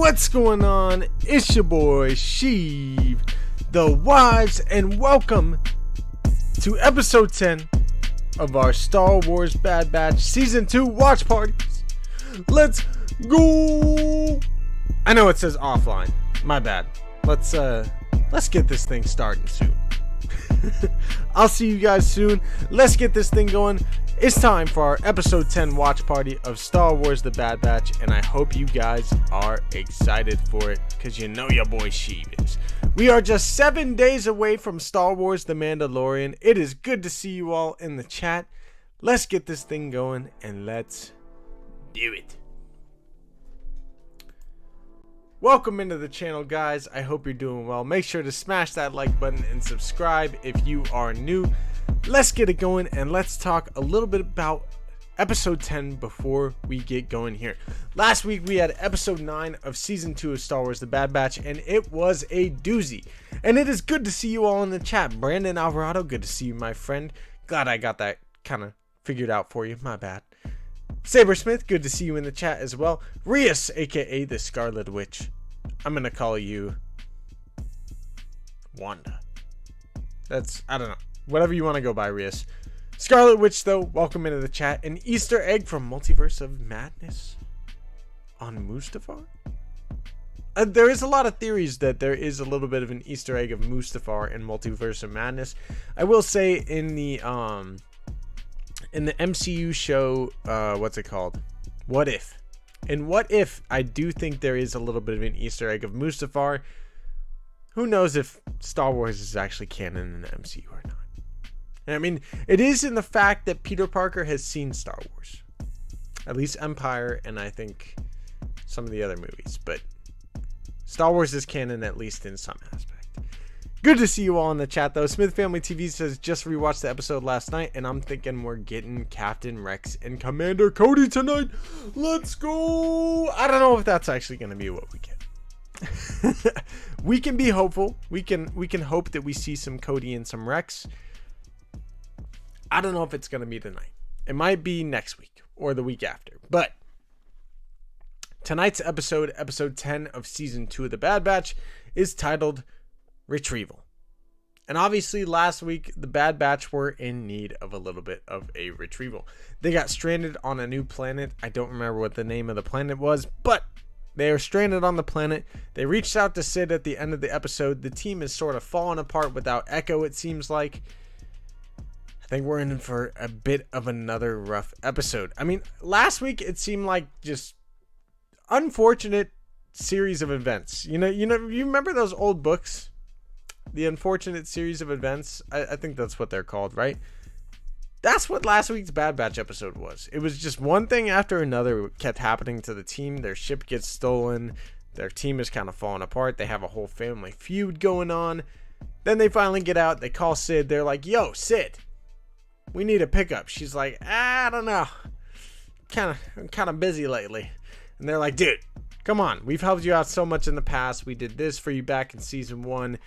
What's going on? It's your boy Sheiv, the Wise, and welcome to episode 10 of our Star Wars Bad Batch Season 2 watch parties. Let's go! I know it says offline. My bad. Let's get this thing starting soon. I'll see you guys soon. Let's get this thing going. It's time for our episode 10 watch party of Star Wars The Bad Batch, and I hope you guys are excited for it, because you know your boy Sheiv is. We are just 7 days away from Star Wars The Mandalorian. It is good to see you all in the chat. Let's get this thing going, and let's do it. Welcome into the channel, guys. I hope you're doing well. Make sure to smash that like button and subscribe if you are new. Let's get it going, and let's talk a little bit about episode 10 before we get going here. Last week we had episode 9 of season 2 of Star Wars The Bad Batch, and it was a doozy. And it is good to see you all in the chat. Brandon Alvarado, good to see you, my friend. Glad I got that kind of figured out for you. My bad. Sabersmith, good to see you in the chat as well. Rias, aka the Scarlet Witch. I'm gonna call you Wanda. I don't know. Whatever you want to go by, Rias. Scarlet Witch, though, welcome into the chat. An Easter egg from Multiverse of Madness on Mustafar? There is a lot of theories that there is a little bit of an Easter egg of Mustafar in Multiverse of Madness. I will say in the MCU show, what's it called? What If? In What If, I do think there is a little bit of an Easter egg of Mustafar. Who knows if Star Wars is actually canon in the MCU or not? I mean, it is in the fact that Peter Parker has seen Star Wars. At least Empire, and I think some of the other movies. But Star Wars is canon, at least in some aspect. Good to see you all in the chat, though. Smith Family TV says, just rewatched the episode last night, and I'm thinking we're getting Captain Rex and Commander Cody tonight. Let's go! I don't know if that's actually going to be what we get. We can be hopeful. We can hope that we see some Cody and some Rex. I don't know if it's going to be tonight. It might be next week or the week after. But tonight's episode 10 of season 2 of The Bad Batch, is titled Retrieval. And obviously last week, The Bad Batch were in need of a little bit of a retrieval. They got stranded on a new planet. I don't remember what the name of the planet was, but they are stranded on the planet. They reached out to Sid at the end of the episode. The team is sort of falling apart without Echo, it seems like. I think we're in for a bit of another rough episode. I mean, last week it seemed like just unfortunate series of events. You remember those old books? The Unfortunate Series of Events? I think that's what they're called, right? That's what last week's Bad Batch episode was. It was just one thing after another kept happening to the team. Their ship gets stolen. Their team is kind of falling apart. They have a whole family feud going on. Then they finally get out. They call Sid. They're like, yo, Sid, we need a pickup. She's like, I don't know. I'm kind of busy lately. And they're like, dude, come on. We've helped you out so much in the past. We did this for you back in season 1.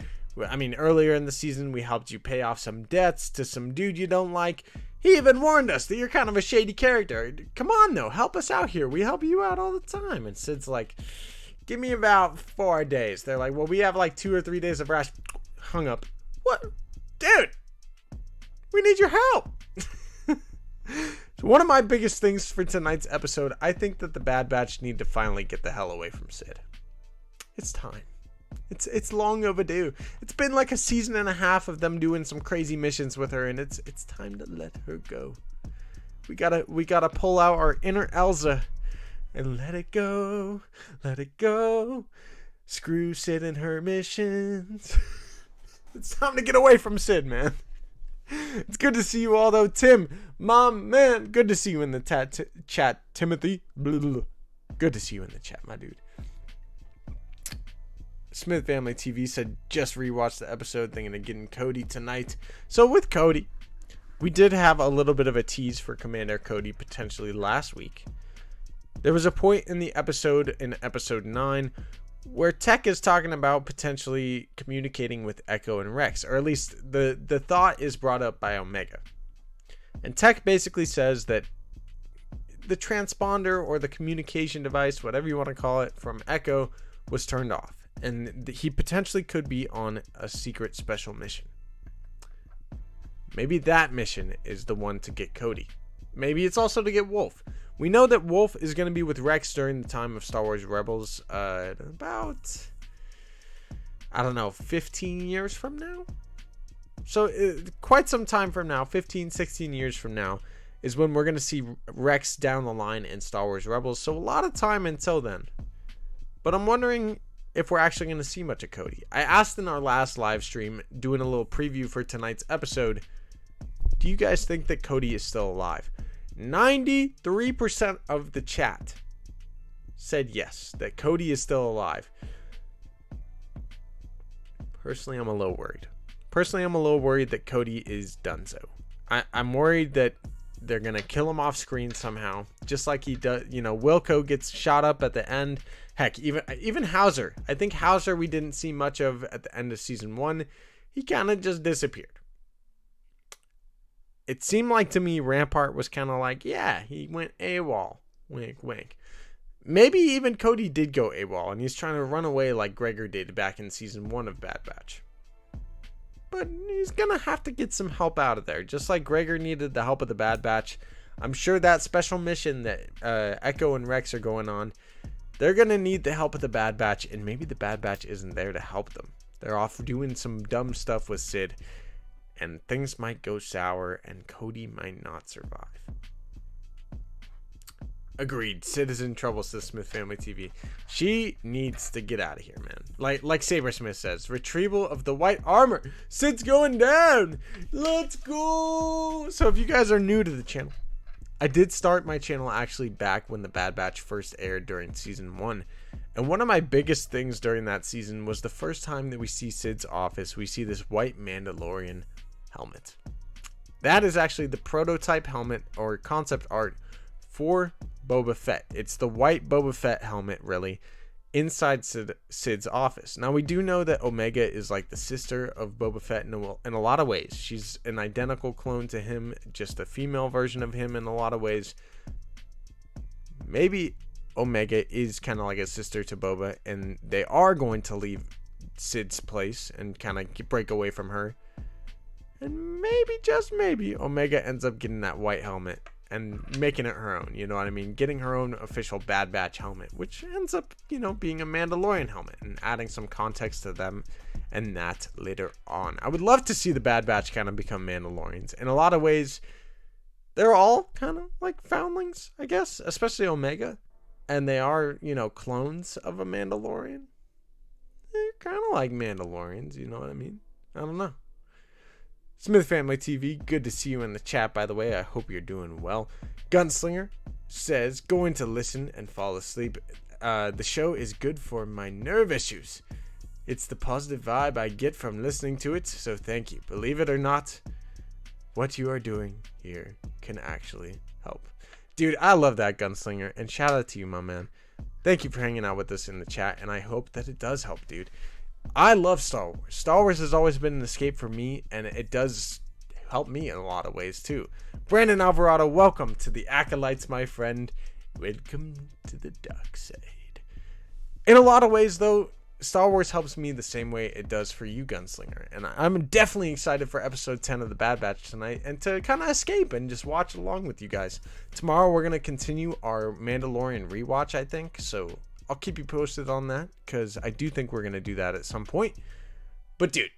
I mean, earlier in the season, we helped you pay off some debts to some dude you don't like. He even warned us that you're kind of a shady character. Come on, though. Help us out here. We help you out all the time. And Sid's like, give me about 4 days. They're like, well, we have like 2 or 3 days of rest. Hung up. What? Dude, we need your help. So one of my biggest things for tonight's episode, I think that the Bad Batch need to finally get the hell away from Sid. It's time. It's long overdue. It's been like a season and a half of them doing some crazy missions with her, and it's time to let her go. We gotta pull out our inner Elsa and let it go. Let it go. Screw Sid and her missions. It's time to get away from Sid, man. It's good to see you all, though. Tim, Mom, man, good to see you in the chat. Timothy, blah, blah, blah. Good to see you in the chat, my dude. Smith Family TV said, just rewatched the episode, thinking of getting Cody tonight. So with Cody, we did have a little bit of a tease for Commander Cody potentially last week. There was a point in the episode, in episode 9, where Tech is talking about potentially communicating with Echo and Rex, or at least the thought is brought up by Omega. And Tech basically says that the transponder or the communication device, whatever you want to call it, from Echo was turned off, and he potentially could be on a secret special mission. Maybe that mission is the one to get Cody. Maybe it's also to get Wolf. We know that Wolf is going to be with Rex during the time of Star Wars Rebels, about, I don't know, 15 years from now? So quite some time from now, 15, 16 years from now, is when we're going to see Rex down the line in Star Wars Rebels. So a lot of time until then. But I'm wondering if we're actually going to see much of Cody. I asked in our last live stream, doing a little preview for tonight's episode, do you guys think that Cody is still alive? 93% of the chat said yes, that Cody is still alive. Personally, I'm a little worried that Cody is done so. I'm worried that they're going to kill him off screen somehow, just like he does. You know, Wilco gets shot up at the end. Heck, even Hauser. I think Hauser we didn't see much of at the end of season 1. He kind of just disappeared. It seemed like to me Rampart was kind of like, yeah, he went AWOL. Wink, wink. Maybe even Cody did go AWOL and he's trying to run away like Gregor did back in season 1 of Bad Batch. But he's going to have to get some help out of there. Just like Gregor needed the help of the Bad Batch. I'm sure that special mission that Echo and Rex are going on, they're going to need the help of the Bad Batch. And maybe the Bad Batch isn't there to help them. They're off doing some dumb stuff with Sid. And things might go sour and Cody might not survive. Agreed. Sid is in trouble, says Smith Family TV. She needs to get out of here, man. Like Saber Smith says, retrieval of the white armor. Sid's going down. Let's go. So if you guys are new to the channel, I did start my channel actually back when the Bad Batch first aired during season 1. And one of my biggest things during that season was the first time that we see Sid's office, we see this white Mandalorian helmet. That is actually the prototype helmet or concept art for Boba Fett. It's the white Boba Fett helmet, really, inside Sid's office. Now, we do know that Omega is like the sister of Boba Fett in a lot of ways. She's an identical clone to him, just a female version of him in a lot of ways. Maybe Omega is kind of like a sister to Boba, and they are going to leave Sid's place and kind of break away from her. And maybe, just maybe, Omega ends up getting that white helmet and making it her own, you know what I mean? Getting her own official Bad Batch helmet, which ends up, you know, being a Mandalorian helmet and adding some context to them and that later on. I would love to see the Bad Batch kind of become Mandalorians. In a lot of ways, they're all kind of like foundlings, I guess, especially Omega. And they are, you know, clones of a Mandalorian. They're kind of like Mandalorians, you know what I mean? I don't know. Smith Family TV, good to see you in the chat, by the way. I hope you're doing well. Gunslinger says, going to listen and fall asleep. The show is good for my nerve issues. It's the positive vibe I get from listening to it, so thank you. Believe it or not, what you are doing here can actually help. Dude, I love that, Gunslinger, and shout out to you, my man. Thank you for hanging out with us in the chat, and I hope that it does help, dude. I love Star Wars. Star Wars has always been an escape for me, and it does help me in a lot of ways, too. Brandon Alvarado, welcome to the Acolytes, my friend. Welcome to the dark side. In a lot of ways, though, Star Wars helps me the same way it does for you, Gunslinger. And I'm definitely excited for episode 10 of the Bad Batch tonight and to kind of escape and just watch along with you guys. Tomorrow, we're going to continue our Mandalorian rewatch, I think, so I'll keep you posted on that because I do think we're going to do that at some point. But dude,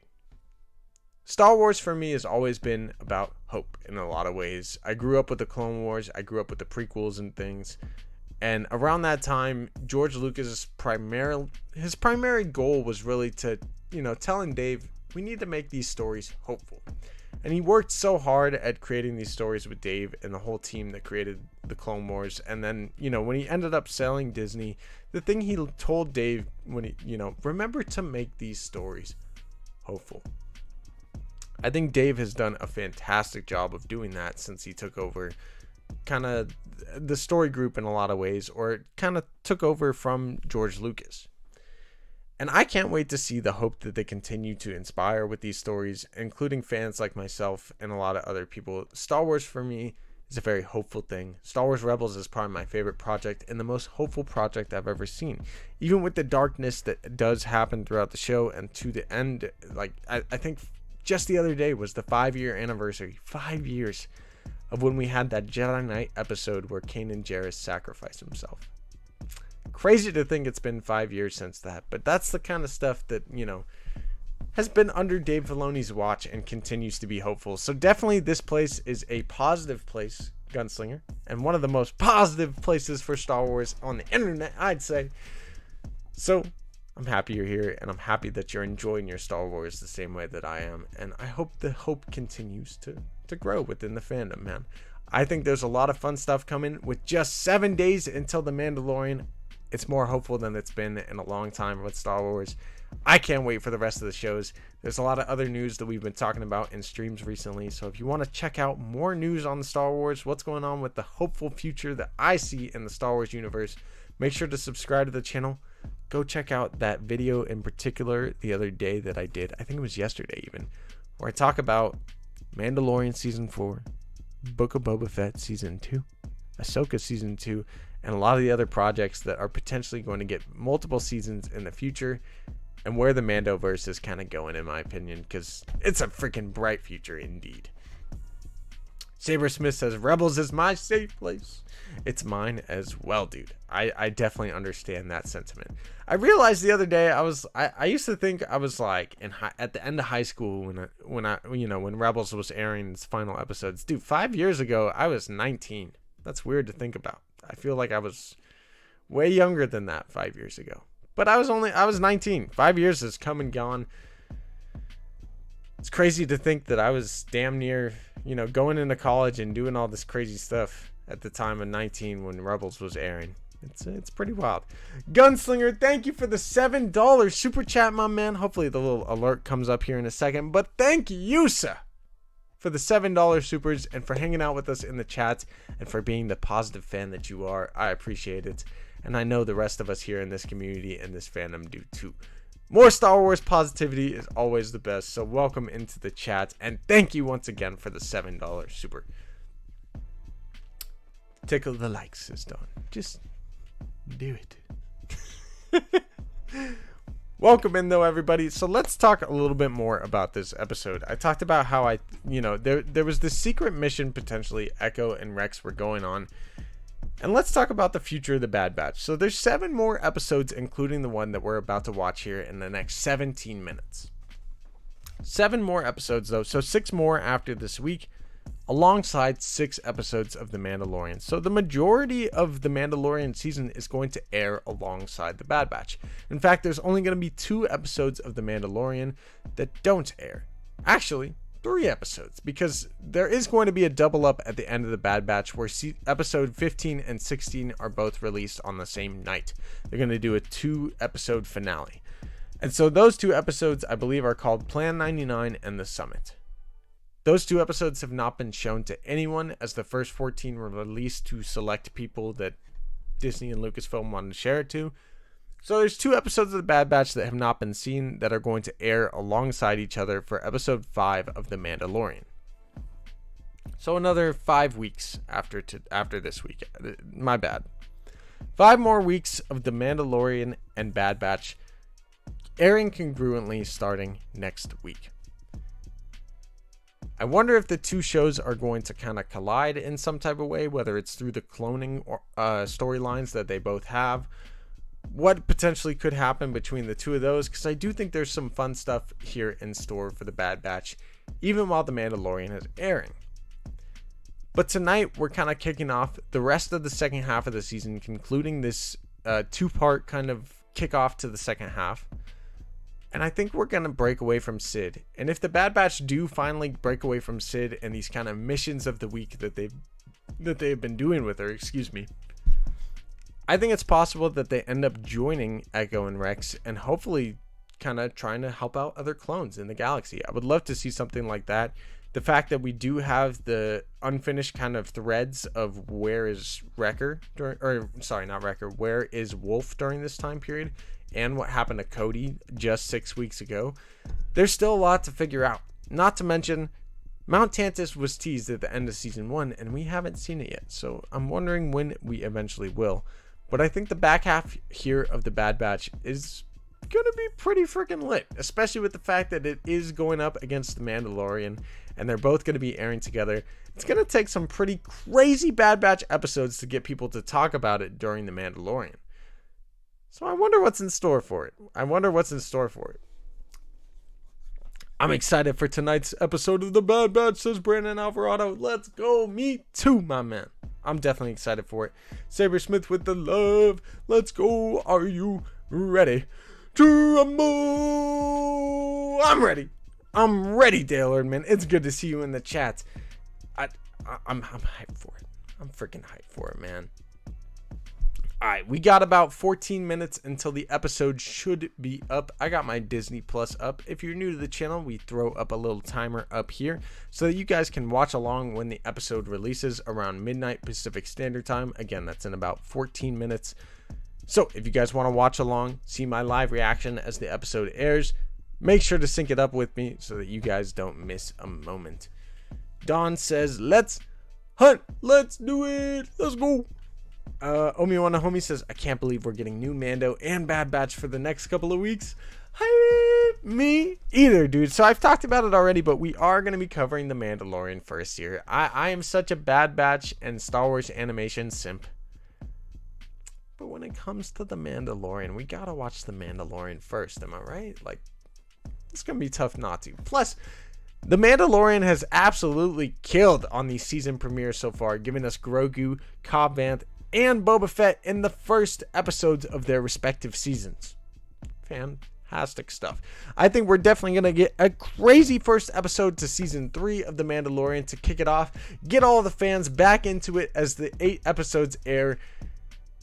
Star Wars for me has always been about hope in a lot of ways. I grew up with the Clone Wars. I grew up with the prequels and things. And around that time, George Lucas's primary goal was really to, you know, telling Dave, we need to make these stories hopeful. And he worked so hard at creating these stories with Dave and the whole team that created the Clone Wars. And then, you know, when he ended up selling Disney, the thing he told Dave when he, you know, remember to make these stories hopeful. I think Dave has done a fantastic job of doing that since he took over kind of the story group in a lot of ways, or kind of took over from George Lucas. And I can't wait to see the hope that they continue to inspire with these stories, including fans like myself and a lot of other people. Star Wars for me is a very hopeful thing. Star Wars Rebels is probably my favorite project and the most hopeful project I've ever seen. Even with the darkness that does happen throughout the show and to the end, like I think just the other day was the 5-year anniversary. 5 years of when we had that Jedi Knight episode where Kanan Jarrus sacrificed himself. Crazy to think it's been 5 years since that, but that's the kind of stuff that, you know, has been under Dave Filoni's watch and continues to be hopeful. So definitely this place is a positive place, Gunslinger, and one of the most positive places for Star Wars on the internet, I'd say. So I'm happy you're here, and I'm happy that you're enjoying your Star Wars the same way that I am, and I hope the hope continues to grow within the fandom, man. I think there's a lot of fun stuff coming. With just 7 days until The Mandalorian, it's more hopeful than it's been in a long time with Star Wars. I can't wait for the rest of the shows. There's a lot of other news that we've been talking about in streams recently. So if you want to check out more news on the Star Wars, what's going on with the hopeful future that I see in the Star Wars universe, make sure to subscribe to the channel. Go check out that video in particular the other day that I did. I think it was yesterday even, where I talk about Mandalorian Season 4, Book of Boba Fett Season 2, Ahsoka Season 2, and a lot of the other projects that are potentially going to get multiple seasons in the future, and where the Mandoverse is kind of going, in my opinion, because it's a freaking bright future indeed. Saber Smith says, Rebels is my safe place. It's mine as well, dude. I definitely understand that sentiment. I realized the other day, I used to think I was like at the end of high school when Rebels was airing its final episodes. Dude, 5 years ago, I was 19. That's weird to think about. I feel like I was way younger than that 5 years ago. But I was 19. 5 years has come and gone. It's crazy to think that I was damn near, going into college and doing all this crazy stuff at the time of 19 when Rebels was airing. It's pretty wild. Gunslinger, thank you for the $7 super chat, my man. Hopefully the little alert comes up here in a second. But thank you, sir, for the $7 supers and for hanging out with us in the chat and for being the positive fan that you are. I appreciate it. And I know the rest of us here in this community and this fandom do too. More Star Wars positivity is always the best. So welcome into the chat. And thank you once again for the $7 super. Tickle the like, says Dawn. Just do it. Welcome in though, everybody. So let's talk a little bit more about this episode. I talked about how there was this secret mission potentially Echo and Rex were going on. And let's talk about the future of the Bad Batch. So there's 7 more episodes, including the one that we're about to watch here in the next 17 minutes. 7 more episodes though, so 6 more after this week, alongside 6 episodes of The Mandalorian. So the majority of the Mandalorian season is going to air alongside the Bad Batch. In fact, there's only going to be 2 episodes of The Mandalorian that don't air. Actually, 3 episodes, because there is going to be a double up at the end of the Bad Batch where episode 15 and 16 are both released on the same night. They're going to do a 2-episode finale. And so those 2 episodes, I believe, are called Plan 99 and The Summit. Those 2 episodes have not been shown to anyone, as the first 14 were released to select people that Disney and Lucasfilm wanted to share it to. So there's 2 episodes of the Bad Batch that have not been seen that are going to air alongside each other for episode 5 of The Mandalorian. So another 5 weeks after this week. My bad. 5 more weeks of The Mandalorian and Bad Batch airing congruently starting next week. I wonder if the 2 shows are going to kind of collide in some type of way, whether it's through the cloning or storylines that they both have. What potentially could happen between the 2 of those, because I do think there's some fun stuff here in store for the Bad Batch, even while The Mandalorian is airing. But tonight, we're kind of kicking off the rest of the second half of the season, concluding this 2-part kind of kickoff to the second half. And I think we're going to break away from Sid. And if the Bad Batch do finally break away from Sid and these kind of missions of the week that they've been doing with her, I think it's possible that they end up joining Echo and Rex and hopefully kind of trying to help out other clones in the galaxy. I would love to see something like that. The fact that we do have the unfinished kind of threads of where is Wrecker, where is Wolf during this time period, and what happened to Cody just 6 weeks ago. There's still a lot to figure out. Not to mention, Mount Tantus was teased at the end of season 1, and we haven't seen it yet, so I'm wondering when we eventually will. But I think the back half here of the Bad Batch is gonna be pretty freaking lit, especially with the fact that it is going up against the Mandalorian, and they're both gonna be airing together. It's gonna take some pretty crazy Bad Batch episodes to get people to talk about it during the Mandalorian. So I wonder what's in store for it. I'm excited for tonight's episode of The Bad Batch, says Brandon Alvarado. Let's go. Me too, my man. I'm definitely excited for it. Saber Smith with the love. Let's go. Are you ready to rumble? I'm ready. Dale Erdman. It's good to see you in the chat. I'm hyped for it. I'm freaking hyped for it, man. Alright, we got about 14 minutes until the episode should be up. I got my Disney Plus up. If you're new to the channel, we throw up a little timer up here so that you guys can watch along when the episode releases around midnight Pacific Standard Time. Again, that's in about 14 minutes. So if you guys want to watch along, see my live reaction as the episode airs, make sure to sync it up with me so that you guys don't miss a moment. Dawn says, let's hunt. Let's do it. Let's go. Omiwana Homie says, I can't believe we're getting new Mando and Bad Batch for the next couple of weeks. Me either, dude. So I've talked about it already, but we are going to be covering the Mandalorian first here. I am such a Bad Batch and Star Wars animation simp. But when it comes to the Mandalorian, we gotta watch the Mandalorian first. Am I right? Like, it's going to be tough not to. Plus, the Mandalorian has absolutely killed on these season premieres so far, giving us Grogu, Cobb Vanth, and Boba Fett in the first episodes of their respective seasons. Fantastic stuff. I think we're definitely going to get a crazy first episode to season 3 of The Mandalorian to kick it off. Get all the fans back into it as the 8 episodes air.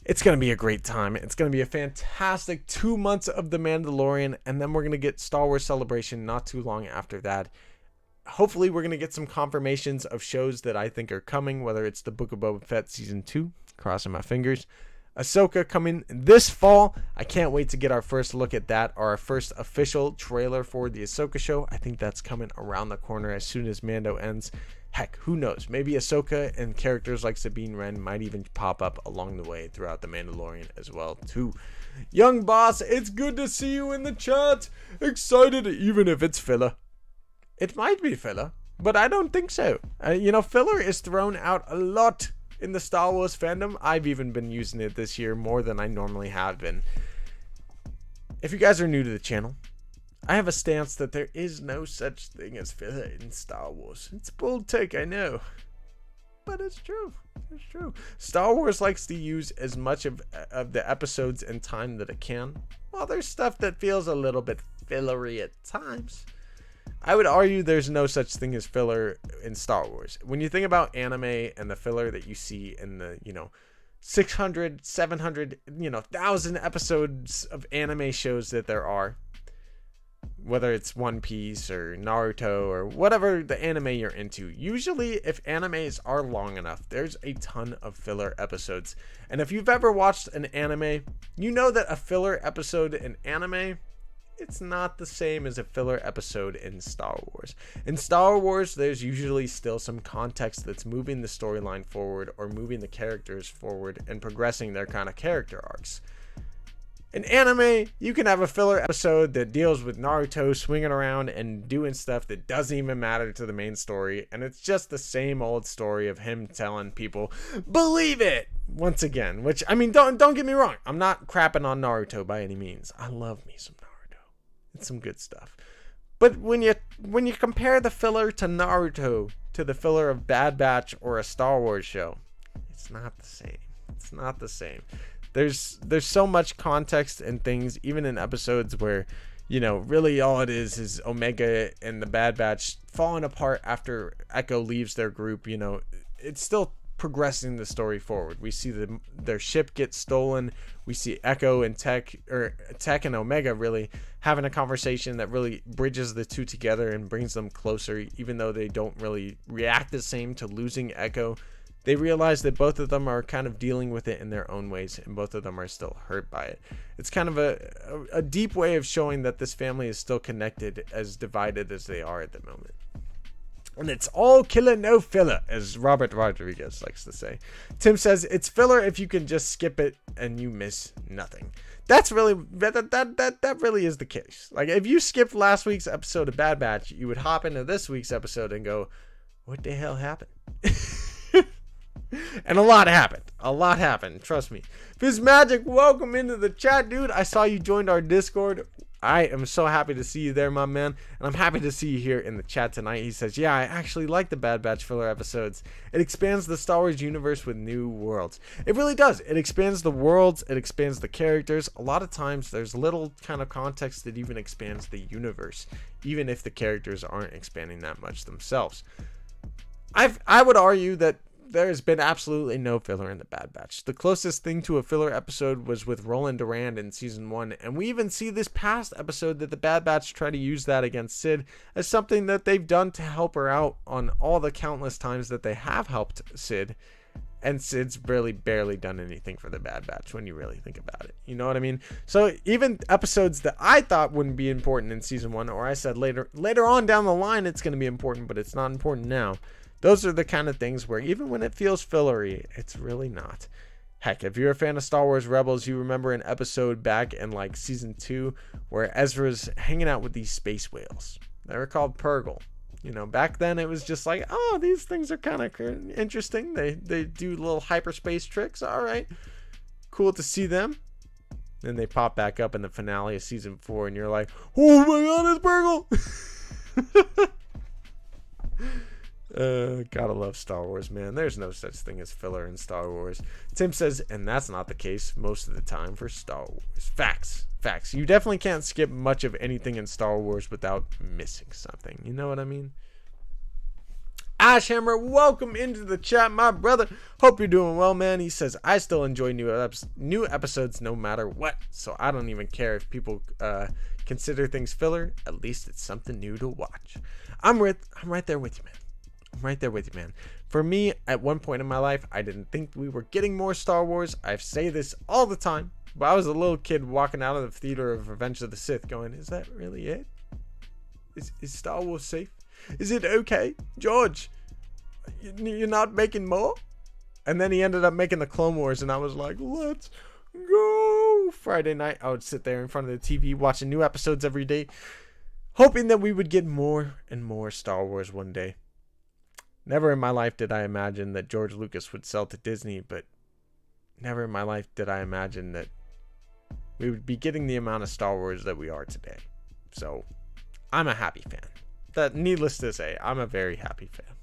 It's going to be a great time. It's going to be a fantastic 2 months of The Mandalorian, and then we're going to get Star Wars Celebration not too long after that. Hopefully, we're going to get some confirmations of shows that I think are coming, whether it's the Book of Boba Fett Season 2, crossing my fingers. Ahsoka coming this fall. I can't wait to get our first look at that, or our first official trailer for the Ahsoka show. I think that's coming around the corner as soon as Mando ends. Heck, who knows? Maybe Ahsoka and characters like Sabine Wren might even pop up along the way throughout The Mandalorian as well, too. Young Boss, it's good to see you in the chat. Excited, even if it's filler. It might be filler, but I don't think so. Filler is thrown out a lot in the Star Wars fandom. I've even been using it this year more than I normally have been. If you guys are new to the channel, I have a stance that there is no such thing as filler in Star Wars. It's a bold take, I know, but it's true. It's true. Star Wars likes to use as much of the episodes and time that it can, while there's stuff that feels a little bit fillery at times. I would argue there's no such thing as filler in Star Wars. When you think about anime and the filler that you see in the, 600, 700, 1,000 episodes of anime shows that there are, whether it's One Piece or Naruto or whatever the anime you're into, usually if animes are long enough, there's a ton of filler episodes. And if you've ever watched an anime, you know that a filler episode in anime, it's not the same as a filler episode in Star Wars. In Star Wars, there's usually still some context that's moving the storyline forward or moving the characters forward and progressing their kind of character arcs. In anime, you can have a filler episode that deals with Naruto swinging around and doing stuff that doesn't even matter to the main story, and it's just the same old story of him telling people, believe it, once again. Which, don't get me wrong, I'm not crapping on Naruto by any means. I love me some Naruto. It's some good stuff. But when you compare the filler to Naruto to the filler of Bad Batch or a Star Wars show, it's not the same. It's not the same. There's so much context and things, even in episodes where, really all it is Omega and the Bad Batch falling apart after Echo leaves their group. It's still progressing the story forward. We see their ship get stolen. We see Echo and Tech and Omega really having a conversation that really bridges the two together and brings them closer, even though they don't really react the same to losing Echo. They realize that both of them are kind of dealing with it in their own ways, and both of them are still hurt by it. It's kind of a deep way of showing that this family is still connected, as divided as they are at the moment. And it's all killer, no filler, as Robert Rodriguez likes to say. Tim says, it's filler if you can just skip it and you miss nothing. That's really, that really is the case. Like, if you skipped last week's episode of Bad Batch, you would hop into this week's episode and go, what the hell happened? And a lot happened. A lot happened. Trust me. Fizz Magic, welcome into the chat, dude. I saw you joined our Discord. I am so happy to see you there, my man. And I'm happy to see you here in the chat tonight. He says, yeah, I actually like the Bad Batch filler episodes. It expands the Star Wars universe with new worlds. It really does. It expands the worlds. It expands the characters. A lot of times there's little kind of context that even expands the universe, even if the characters aren't expanding that much themselves. I would argue that there's been absolutely no filler in the Bad Batch. The closest thing to a filler episode was with Roland Durand in season 1, and we even see this past episode that the Bad Batch try to use that against Sid as something that they've done to help her out on all the countless times that they have helped Sid, and Sid's really barely done anything for the Bad Batch when you really think about it. You know what I mean? So even episodes that I thought wouldn't be important in season 1, or I said later on down the line it's going to be important, but it's not important now. Those are the kind of things where even when it feels fillery, it's really not. Heck, if you're a fan of Star Wars Rebels, you remember an episode back in like season 2 where Ezra's hanging out with these space whales. They were called Purgle. You know, back then it was just like, oh, these things are kind of interesting. They do little hyperspace tricks. All right, cool to see them. Then they pop back up in the finale of season 4 and you're like, oh my god, it's Purgle. Gotta love Star Wars, man. There's no such thing as filler in Star Wars. Tim says, and that's not the case most of the time for Star Wars. Facts. You definitely can't skip much of anything in Star Wars without missing something. You know what I mean? Ashhammer, welcome into the chat, my brother. Hope you're doing well, man. He says, I still enjoy new episodes no matter what. So I don't even care if people consider things filler. At least it's something new to watch. I'm right there with you, man. I'm right there with you, man. For me, at one point in my life, I didn't think we were getting more Star Wars. I say this all the time, but I was a little kid walking out of the theater of Revenge of the Sith going, is that really it? Is Star Wars safe? Is it okay? George, you're not making more? And then he ended up making the Clone Wars, and I was like, let's go. Friday night, I would sit there in front of the TV watching new episodes every day, hoping that we would get more and more Star Wars one day. Never in my life did I imagine that George Lucas would sell to Disney, but never in my life did I imagine that we would be getting the amount of Star Wars that we are today. So, I'm a happy fan. That, needless to say, I'm a very happy fan.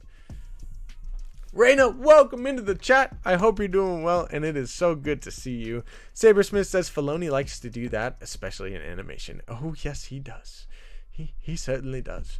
Raina, welcome into the chat. I hope you're doing well, and it is so good to see you. Sabersmith says Filoni likes to do that, especially in animation. Oh, yes, he does. He certainly does.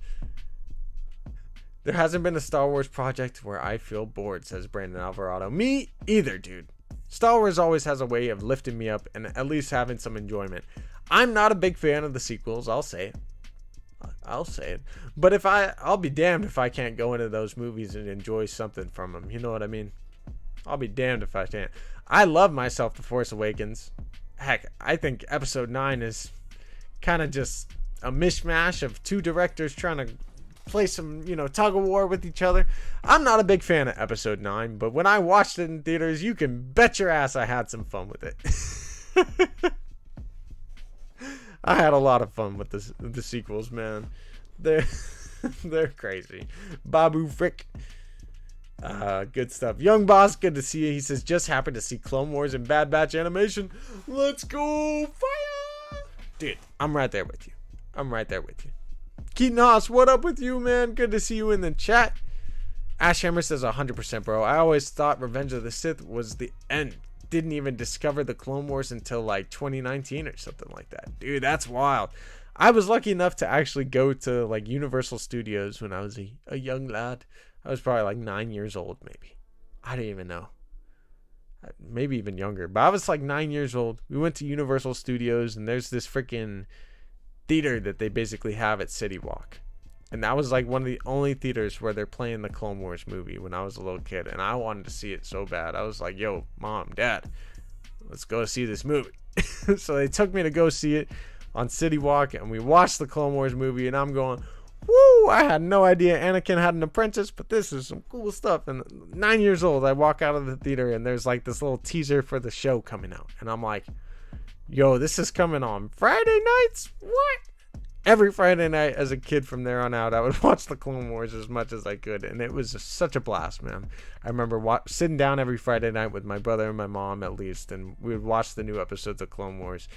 There hasn't been a Star Wars project where I feel bored, says Brandon Alvarado. Me either, dude. Star Wars always has a way of lifting me up and at least having some enjoyment. I'm not a big fan of the sequels, I'll say it. But I'll be damned if I can't go into those movies and enjoy something from them. You know what I mean? I'll be damned if I can't. I love myself The Force Awakens. Heck, I think episode 9 is kind of just a mishmash of two directors trying to play some, tug of war with each other. I'm not a big fan of episode 9, but when I watched it in theaters, you can bet your ass I had some fun with it. I had a lot of fun with the sequels, man. They're crazy. Babu Frick. Good stuff. Young Boss, good to see you. He says, just happened to see Clone Wars and Bad Batch animation. Let's go fire! Dude, I'm right there with you. Keaton Haas, what up with you, man? Good to see you in the chat. Ashhammer says 100%, bro. I always thought Revenge of the Sith was the end. Didn't even discover the Clone Wars until like 2019 or something like that. Dude, that's wild. I was lucky enough to actually go to like Universal Studios when I was a young lad. I was probably like 9 years old, maybe. I didn't even know. Maybe even younger. But I was like 9 years old. We went to Universal Studios, and there's this freaking theater that they basically have at City Walk. And that was like one of the only theaters where they're playing the Clone Wars movie when I was a little kid. And I wanted to see it so bad. I was like, yo, Mom, Dad, let's go see this movie. So they took me to go see it on City Walk, and we watched the Clone Wars movie, and I'm going, Woo! I had no idea Anakin had an apprentice, but this is some cool stuff. And 9 years old, I walk out of the theater and there's like this little teaser for the show coming out. And I'm like, yo, this is coming on Friday nights? What? Every Friday night as a kid from there on out, I would watch the Clone Wars as much as I could. And it was just such a blast, man. I remember sitting down every Friday night with my brother and my mom at least. And we would watch the new episodes of Clone Wars.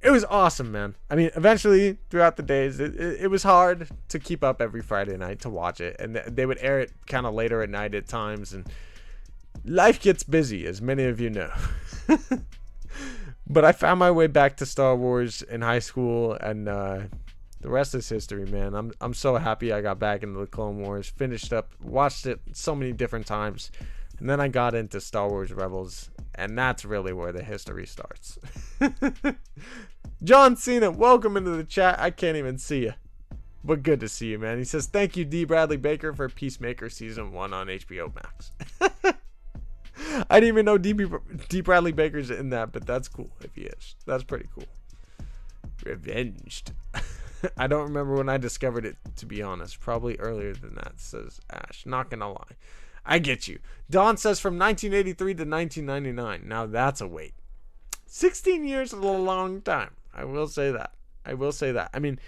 It was awesome, man. I mean, eventually, throughout the days, it was hard to keep up every Friday night to watch it. And they would air it kind of later at night at times. And life gets busy, as many of you know. But I found my way back to Star Wars in high school. And the rest is history, man. I'm so happy I got back into the Clone Wars. Finished up, watched it so many different times. And then I got into Star Wars Rebels. And that's really where the history starts. John Cena, welcome into the chat. I can't even see you. But good to see you, man. He says, thank you, D. Bradley Baker, for Peacemaker Season 1 on HBO Max. I didn't even know D. Bradley Baker's in that, but that's cool if he is. That's pretty cool. Revenged. I don't remember when I discovered it, to be honest. Probably earlier than that, says Ash. Not gonna lie. I get you. Don says from 1983 to 1999. Now that's a wait. 16 years is a long time. I will say that. I mean,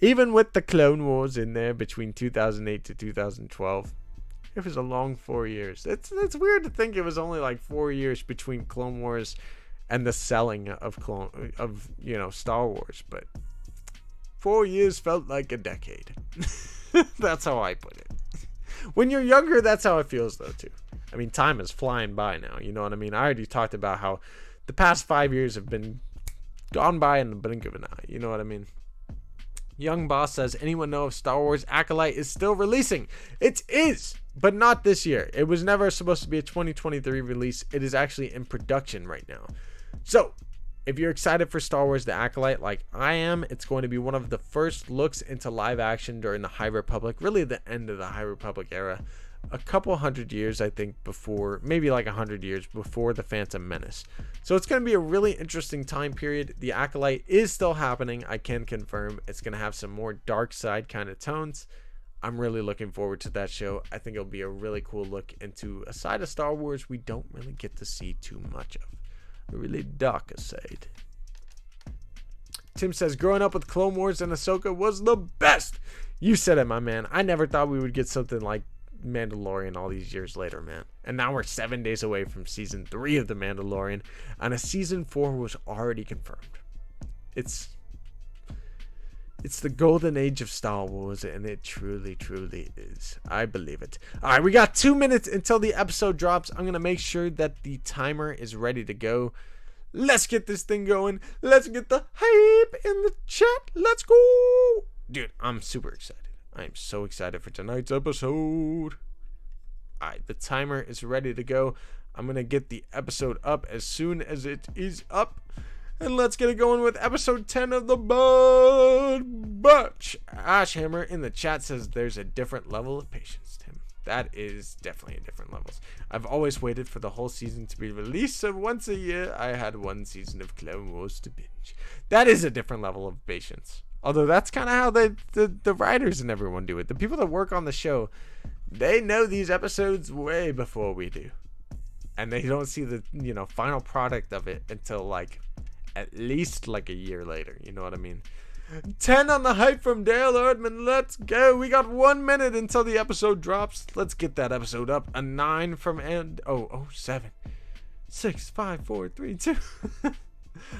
even with the Clone Wars in there between 2008 to 2012, it was a long 4 years. It's weird to think it was only like 4 years between Clone Wars and the selling of Star Wars, but 4 years felt like a decade. That's how I put it. When you're younger, that's how it feels, though, too. I mean, time is flying by now. You know what I mean? I already talked about how the past 5 years have been gone by in the blink of an eye. You know what I mean? Young Boss says, anyone know if Star Wars Acolyte is still releasing? It is, but not this year. It was never supposed to be a 2023 release. It is actually in production right now. So, if you're excited for Star Wars The Acolyte like I am, it's going to be one of the first looks into live action during the High Republic, really the end of the High Republic era. A couple hundred years, I think, before, maybe like 100 years before the Phantom Menace. So it's going to be a really interesting time period. The Acolyte is still happening. I can confirm it's going to have some more dark side kind of tones. I'm really looking forward to that show. I think it'll be a really cool look into a side of Star Wars we don't really get to see too much of. A really dark side. Tim says, growing up with Clone Wars and Ahsoka was the best. You said it, my man. I never thought we would get something like Mandalorian all these years later, man. And now we're 7 days away from season 3 of The Mandalorian, and a season 4 was already confirmed. It's the golden age of Star Wars, and it truly, truly is. I believe it. All right, we got 2 minutes until the episode drops. I'm going to make sure that the timer is ready to go. Let's get this thing going. Let's get the hype in the chat. Let's go. Dude, I'm super excited. I am so excited for tonight's episode. Alright, the timer is ready to go. I'm going to get the episode up as soon as it is up. And let's get it going with episode 10 of the Bad Batch. Ashhammer in the chat says there's a different level of patience, Tim. That is definitely a different level. I've always waited for the whole season to be released, so once a year I had one season of Clone Wars to binge. That is a different level of patience. Although that's kind of how the writers and everyone do it. The people that work on the show, they know these episodes way before we do. And they don't see the, final product of it until like at least like a year later. You know what I mean? 10 on the hype from Dale Erdman. Let's go. We got 1 minute until the episode drops. Let's get that episode up. A 9 from 7. 6, 5, 4, 3, 2.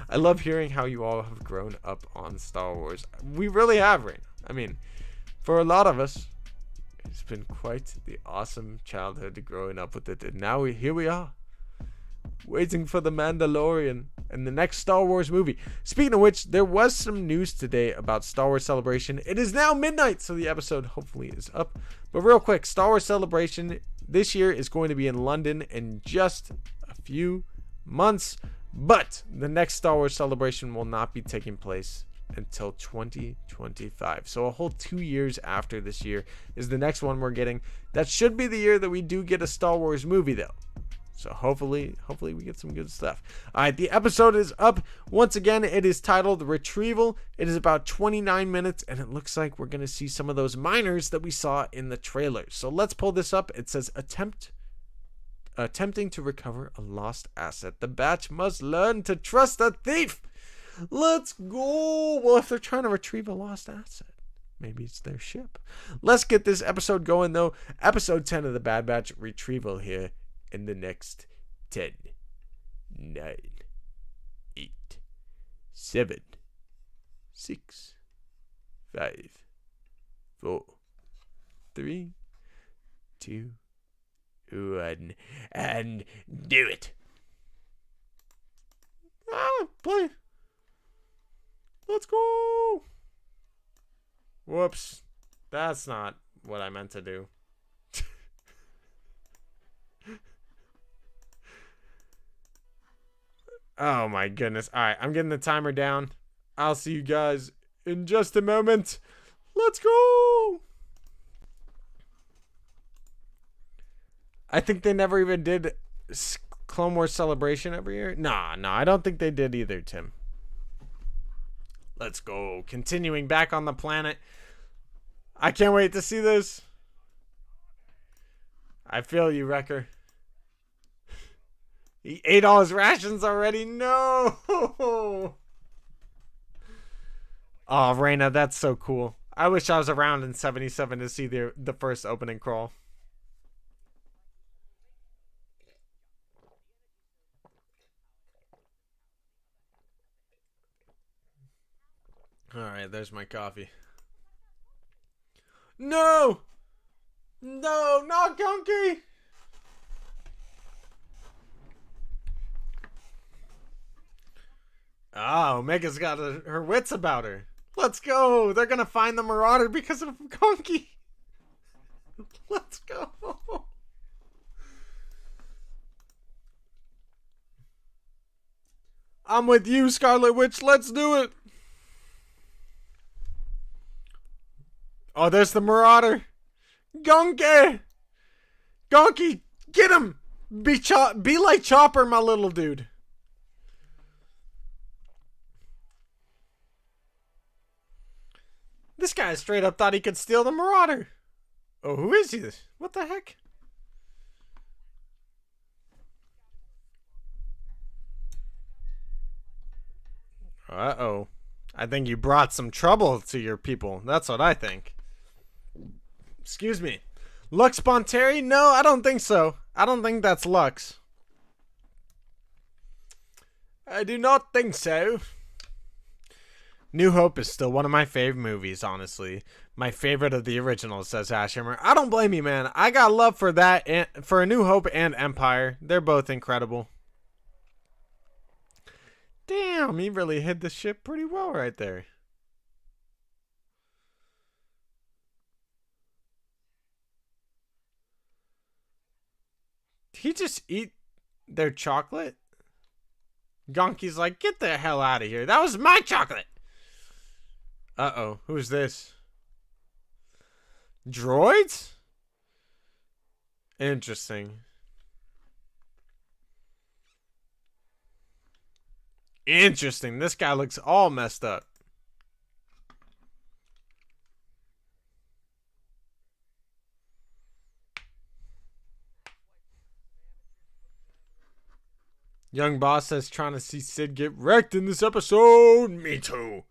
I love hearing how you all have grown up on Star Wars. We really have right now. I mean, for a lot of us, it's been quite the awesome childhood growing up with it. And now here we are, waiting for the Mandalorian and the next Star Wars movie. Speaking of which, there was some news today about Star Wars Celebration. It is now midnight, so the episode hopefully is up. But real quick, Star Wars Celebration this year is going to be in London in just a few months. But the next Star Wars Celebration will not be taking place until 2025. So a whole 2 years after this year is the next one we're getting. That should be the year that we do get a Star Wars movie, though. So hopefully we get some good stuff. All right, the episode is up. Once again, it is titled Retrieval. It is about 29 minutes, and it looks like we're going to see some of those miners that we saw in the trailer. So let's pull this up. It says, attempting to recover a lost asset. The batch must learn to trust a thief. Let's go. Well, if they're trying to retrieve a lost asset, maybe it's their ship. Let's get this episode going, though. Episode 10 of the Bad Batch, Retrieval, here in the next 10, 9, 8, 7, 6, 5, 4, 3, 2, 1, and do it. Play. Let's go. Whoops. That's not what I meant to do. Oh my goodness. All right, I'm getting the timer down. I'll see you guys in just a moment. Let's go. I think they never even did Clone Wars Celebration every year. Nah, I don't think they did either, Tim. Let's go. Continuing back on the planet. I can't wait to see this. I feel you, Wrecker. He ate all his rations already. No. Oh, Reyna, that's so cool. I wish I was around in 77 to see the first opening crawl. All right, there's my coffee. No! No, not Gunky! Oh, Omega's got her wits about her. Let's go! They're gonna find the Marauder because of Gunky. Let's go! I'm with you, Scarlet Witch. Let's do it! Oh, there's the Marauder. Gunky! Gunky, get him! Be like Chopper, my little dude. This guy straight up thought he could steal the Marauder. Oh, who is he? What the heck? Uh-oh. I think you brought some trouble to your people. That's what I think. Excuse me. Lux Bonteri? No, I don't think so. I don't think that's Lux. I do not think so. New Hope is still one of my favorite movies, honestly. My favorite of the originals, says Ashhammer. I don't blame you, man. I got love for that, and for A New Hope and Empire. They're both incredible. Damn, he really hid the ship pretty well right there. Did he just eat their chocolate? Gonki's like, get the hell out of here. That was my chocolate. Uh-oh. Who's this? Droids? Interesting. Interesting. This guy looks all messed up. Young Boss says trying to see Sid get wrecked in this episode. Me too.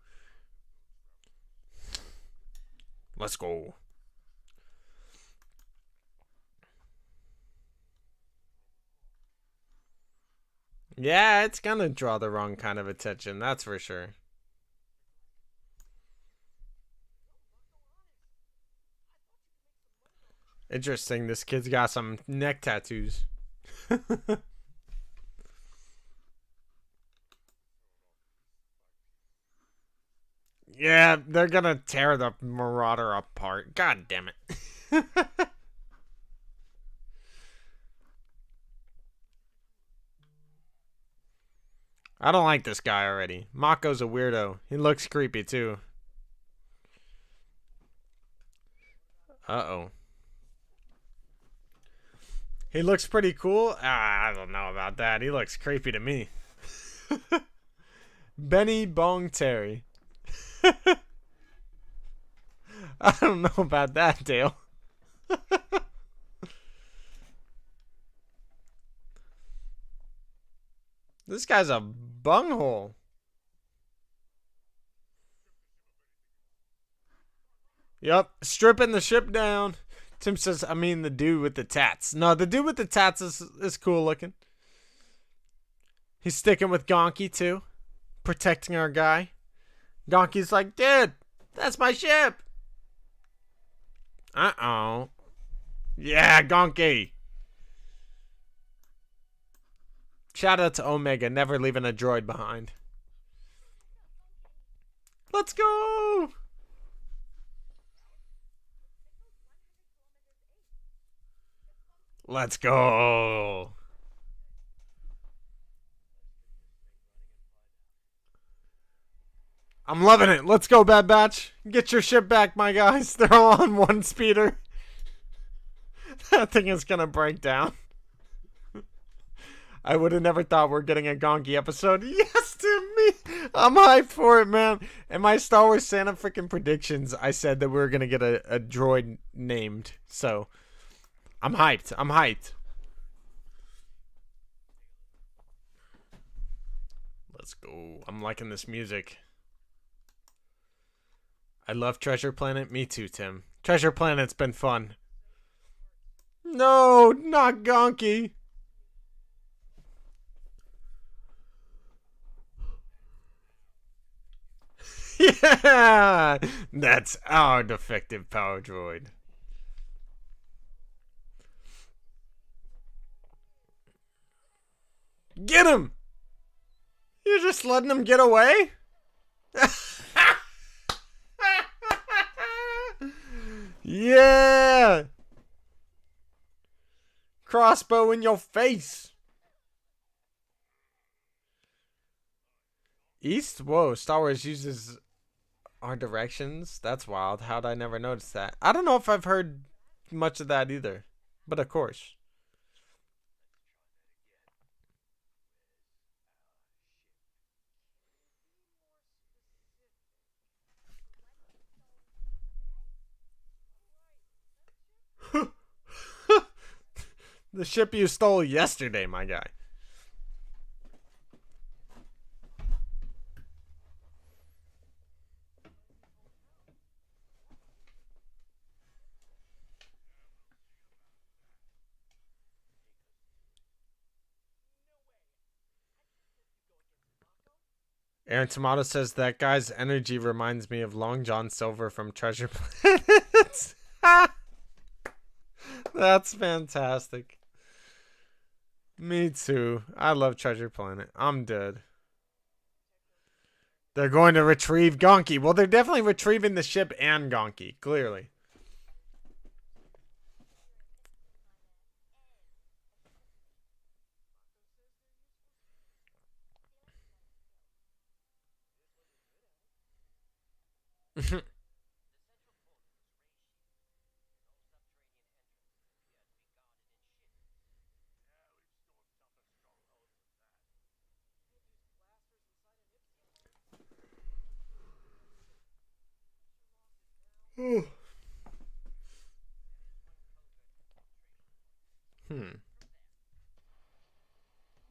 Let's go. Yeah, it's gonna draw the wrong kind of attention, that's for sure. Interesting, this kid's got some neck tattoos. Yeah, they're gonna tear the Marauder apart. God damn it. I don't like this guy already. Mako's a weirdo. He looks creepy too. Uh-oh. He looks pretty cool. I don't know about that. He looks creepy to me. Benny Bong Terry. I don't know about that, Dale. This guy's a bunghole. Yup, stripping the ship down. Tim says, I mean the dude with the tats. No, the dude with the tats is cool looking. He's sticking with Gonky too. Protecting our guy. Gonky's like, dude, that's my ship. Uh-oh. Yeah, Gonky. Shout out to Omega, never leaving a droid behind. Let's go! Let's go! I'm loving it. Let's go, Bad Batch. Get your ship back, my guys. They're all on one speeder. That thing is gonna break down. I would have never thought we're getting a Gonky episode. Yes, to me. I'm hyped for it, man. In my Star Wars Santa freaking predictions, I said that we were going to get a droid named. So, I'm hyped. I'm hyped. Let's go. I'm liking this music. I love Treasure Planet. Me too, Tim. Treasure Planet's been fun. No, not Gonky. Yeah, that's our defective power droid. Get him! You're just letting him get away? Yeah! Crossbow in your face! East? Whoa, Star Wars uses our directions? That's wild. How'd I never notice that? I don't know if I've heard much of that either. But of course. The ship you stole yesterday, my guy. Aaron Tomato says that guy's energy reminds me of Long John Silver from Treasure Planet. That's fantastic. Me too. I love Treasure Planet. I'm dead. They're going to retrieve Gonky. Well, they're definitely retrieving the ship and Gonky, clearly.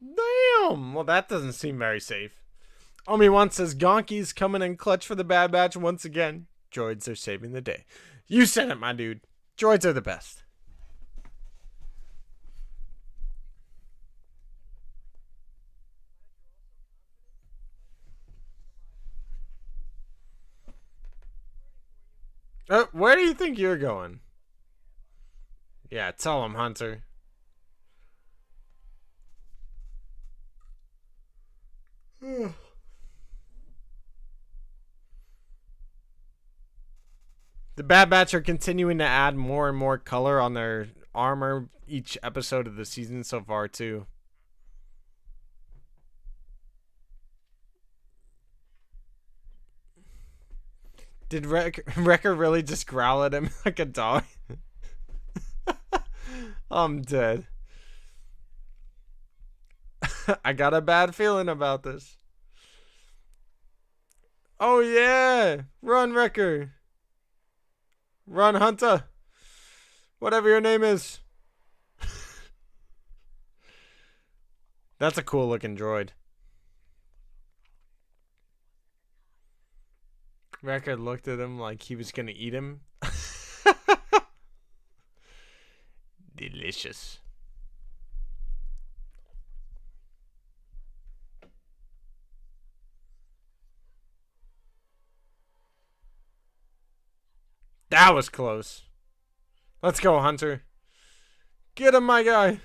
Damn! Well, that doesn't seem very safe. Omi-Wan says Gonky's coming in clutch for the Bad Batch once again. Droids are saving the day. You said it, my dude. Droids are the best. Where do you think you're going? Yeah, tell him, Hunter. The Bad Batch are continuing to add more and more color on their armor each episode of the season so far, too. Did Wrecker really just growl at him like a dog? I'm dead. I got a bad feeling about this. Oh yeah, run Wrecker, run Hunter, whatever your name is. That's a cool looking droid. Wrecker looked at him like he was gonna eat him. Delicious. That was close. Let's go, Hunter. Get him, my guy.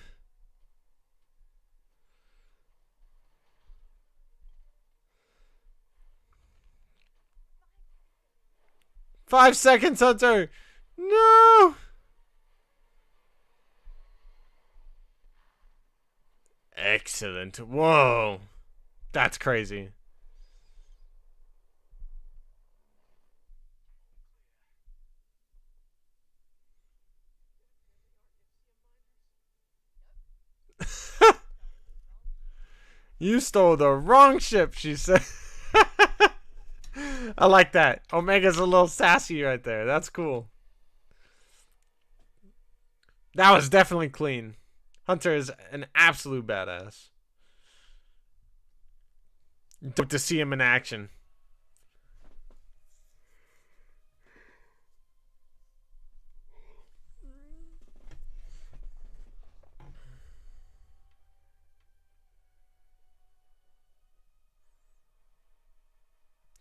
Five seconds, Hunter. No. Excellent. Whoa. That's crazy. You stole the wrong ship, she said. I like that. Omega's a little sassy right there. That's cool. That was definitely clean. Hunter is an absolute badass. Dope to see him in action.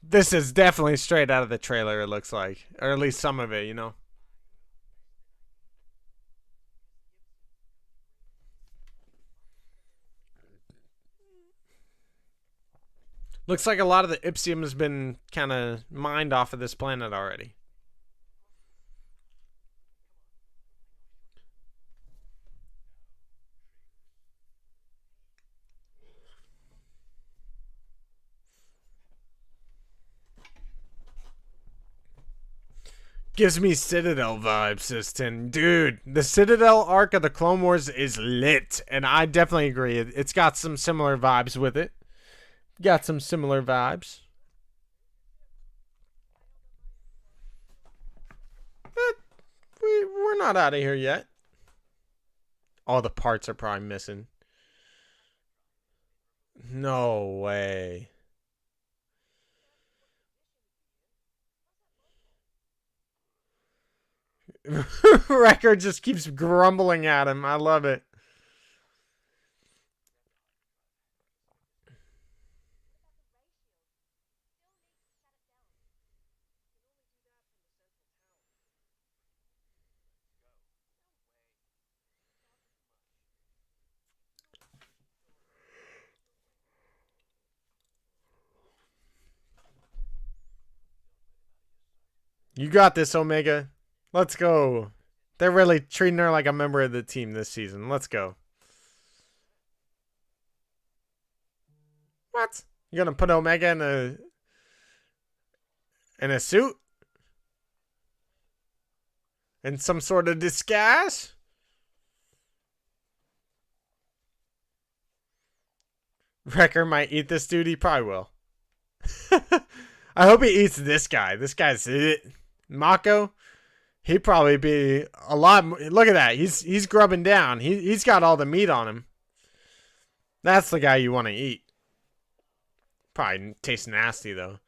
This is definitely straight out of the trailer, it looks like. Or at least some of it, you know? Looks like a lot of the Ipsium has been kind of mined off of this planet already. Gives me Citadel vibes, Sistin. Dude, the Citadel arc of the Clone Wars is lit. And I definitely agree. It's got some similar vibes with it. Got some similar vibes. But we're not out of here yet. All the parts are probably missing. No way. Wrecker just keeps grumbling at him. I love it. You got this, Omega. Let's go. They're really treating her like a member of the team this season. Let's go. What? You gonna put Omega in a suit? In some sort of disguise? Wrecker might eat this dude. He probably will. I hope he eats this guy. This guy's it. Mako. He'd probably be a lot. Look at that. He's grubbing down. He's got all the meat on him. That's the guy you want to eat. Probably tastes nasty though.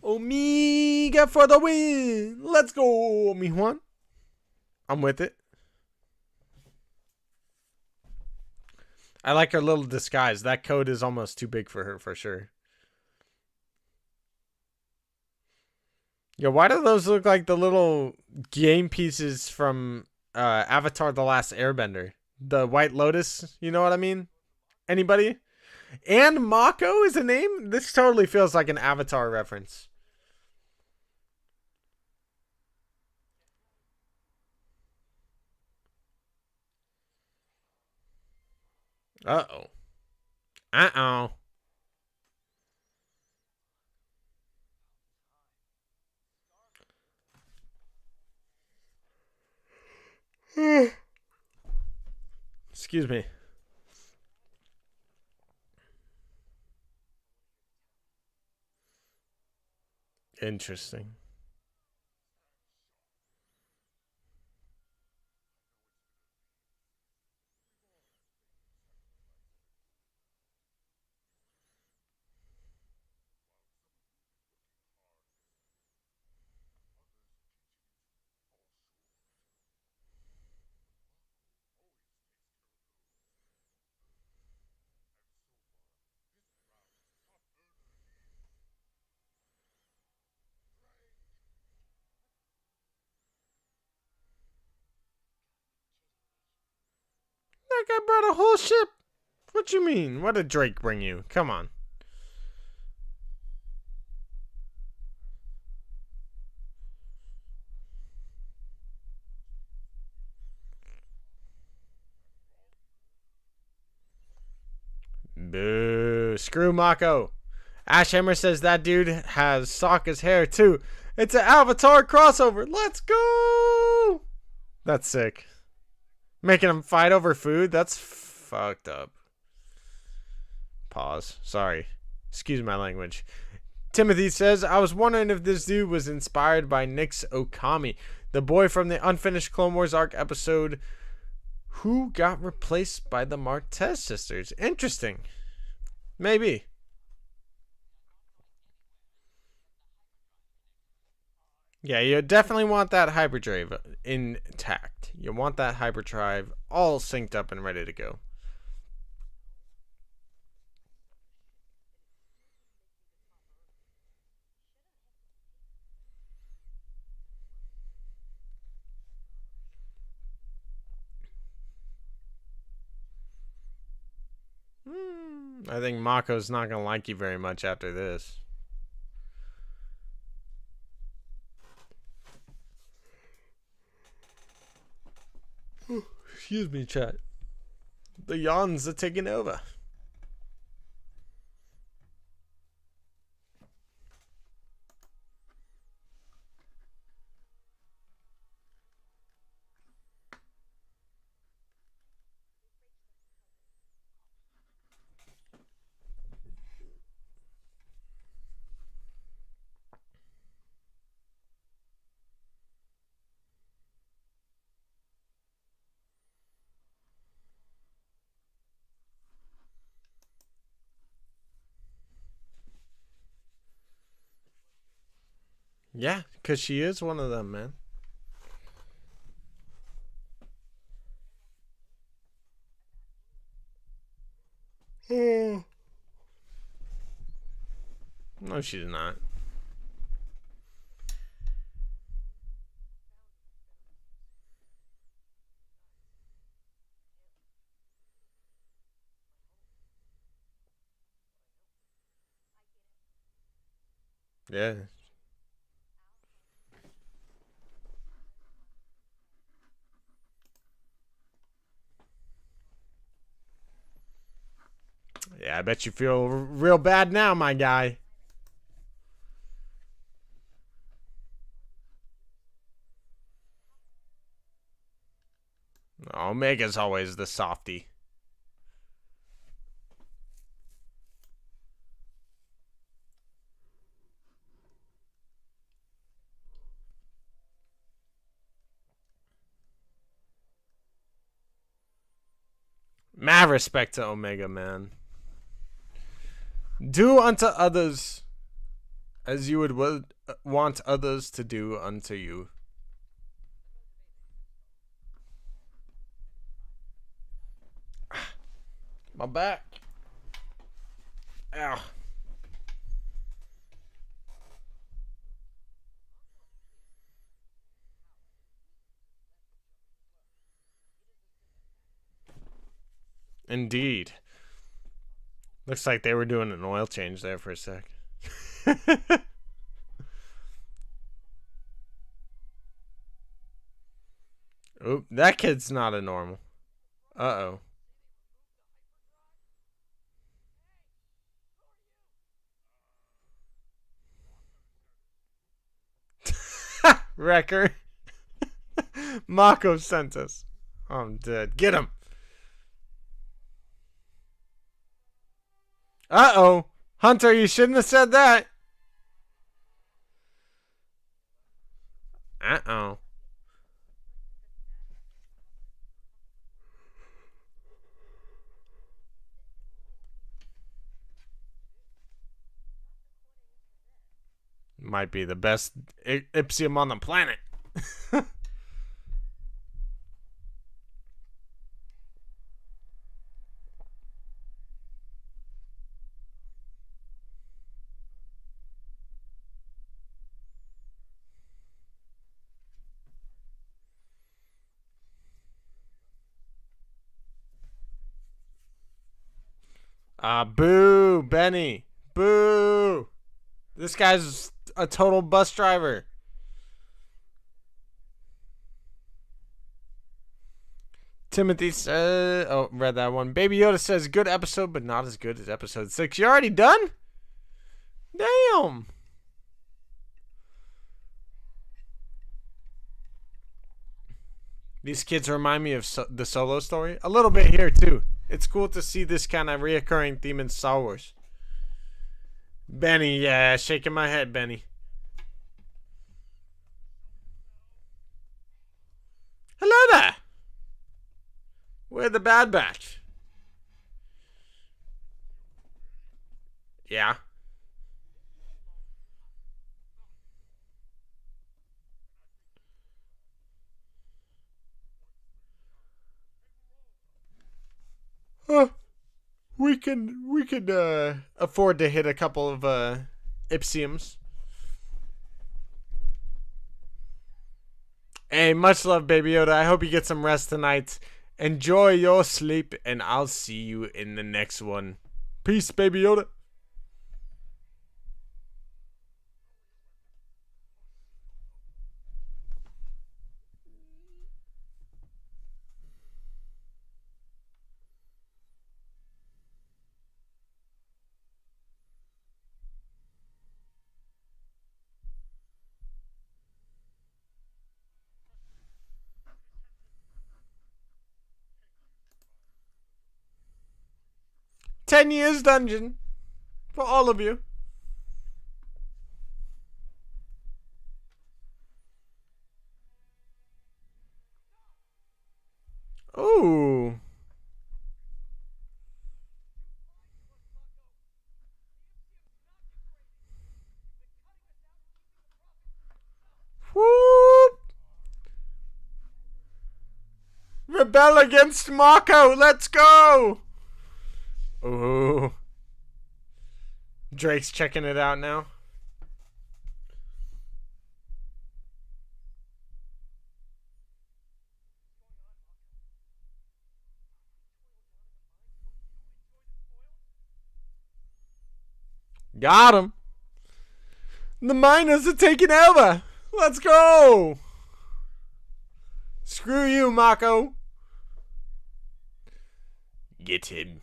Omega for the win. Let's go, mi Juan. I'm with it. I like her little disguise. That coat is almost too big for her, for sure. Yo, why do those look like the little game pieces from Avatar The Last Airbender? The White Lotus, you know what I mean? Anybody? And Mako is a name? This totally feels like an Avatar reference. Uh-oh. Uh-oh. Excuse me. Interesting. That guy brought a whole ship. What you mean? What did Drake bring you? Come on. Boo. Screw Mako. Ashhammer says that dude has Sokka's hair too. It's an Avatar crossover. Let's go. That's sick. Making him fight over food? That's fucked up. Pause. Sorry. Excuse my language. Timothy says, I was wondering if this dude was inspired by Nix Okami, the boy from the unfinished Clone Wars arc episode who got replaced by the Martez sisters. Interesting. Maybe. Yeah, you definitely want that hyperdrive intact. You want that hyperdrive all synced up and ready to go. I think Mako's not going to like you very much after this. Excuse me, chat. The yawns are taking over. Yeah, because she is one of them, man. No, she's not. Yeah. Yeah, I bet you feel real bad now, my guy. Omega's always the softy. Mad respect to Omega, man. Do unto others as you would want others to do unto you. My back. Ow. Indeed. Looks like they were doing an oil change there for a sec. Oop, that kid's not a normal. Uh-oh. Wrecker. Mako sent us. I'm dead. Get him. Uh-oh. Hunter, you shouldn't have said that. Uh-oh. Might be the best Ipsium on the planet. Boo, Benny. Boo. This guy's a total bus driver. Timothy says, oh, read that one. Baby Yoda says, good episode, but not as good as episode 6. You already done? Damn. These kids remind me of the Solo story. A little bit here, too. It's cool to see this kind of reoccurring theme in Star Wars. Benny, yeah, shaking my head, Benny. Hello there. We're the Bad Batch. Yeah. We could afford to hit a couple of Ipsiums. Hey, much love, Baby Yoda. I hope you get some rest tonight. Enjoy your sleep, and I'll see you in the next one. Peace, Baby Yoda. $10 years dungeon for all of you. Ooh. Whoop. Rebel against Mako. Let's go. Ooh. Drake's checking it out now. Got him. The miners are taking over. Let's go. Screw you, Mako. Get him.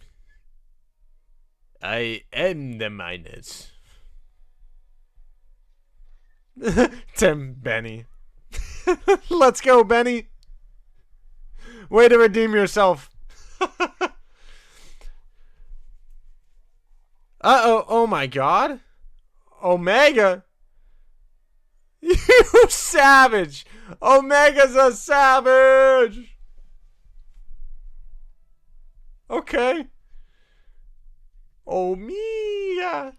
I am the miners. Tim, Benny. Let's go, Benny. Way to redeem yourself. Uh-oh. Oh, my God. Omega. You savage. Omega's a savage. Okay. Oh, Mia.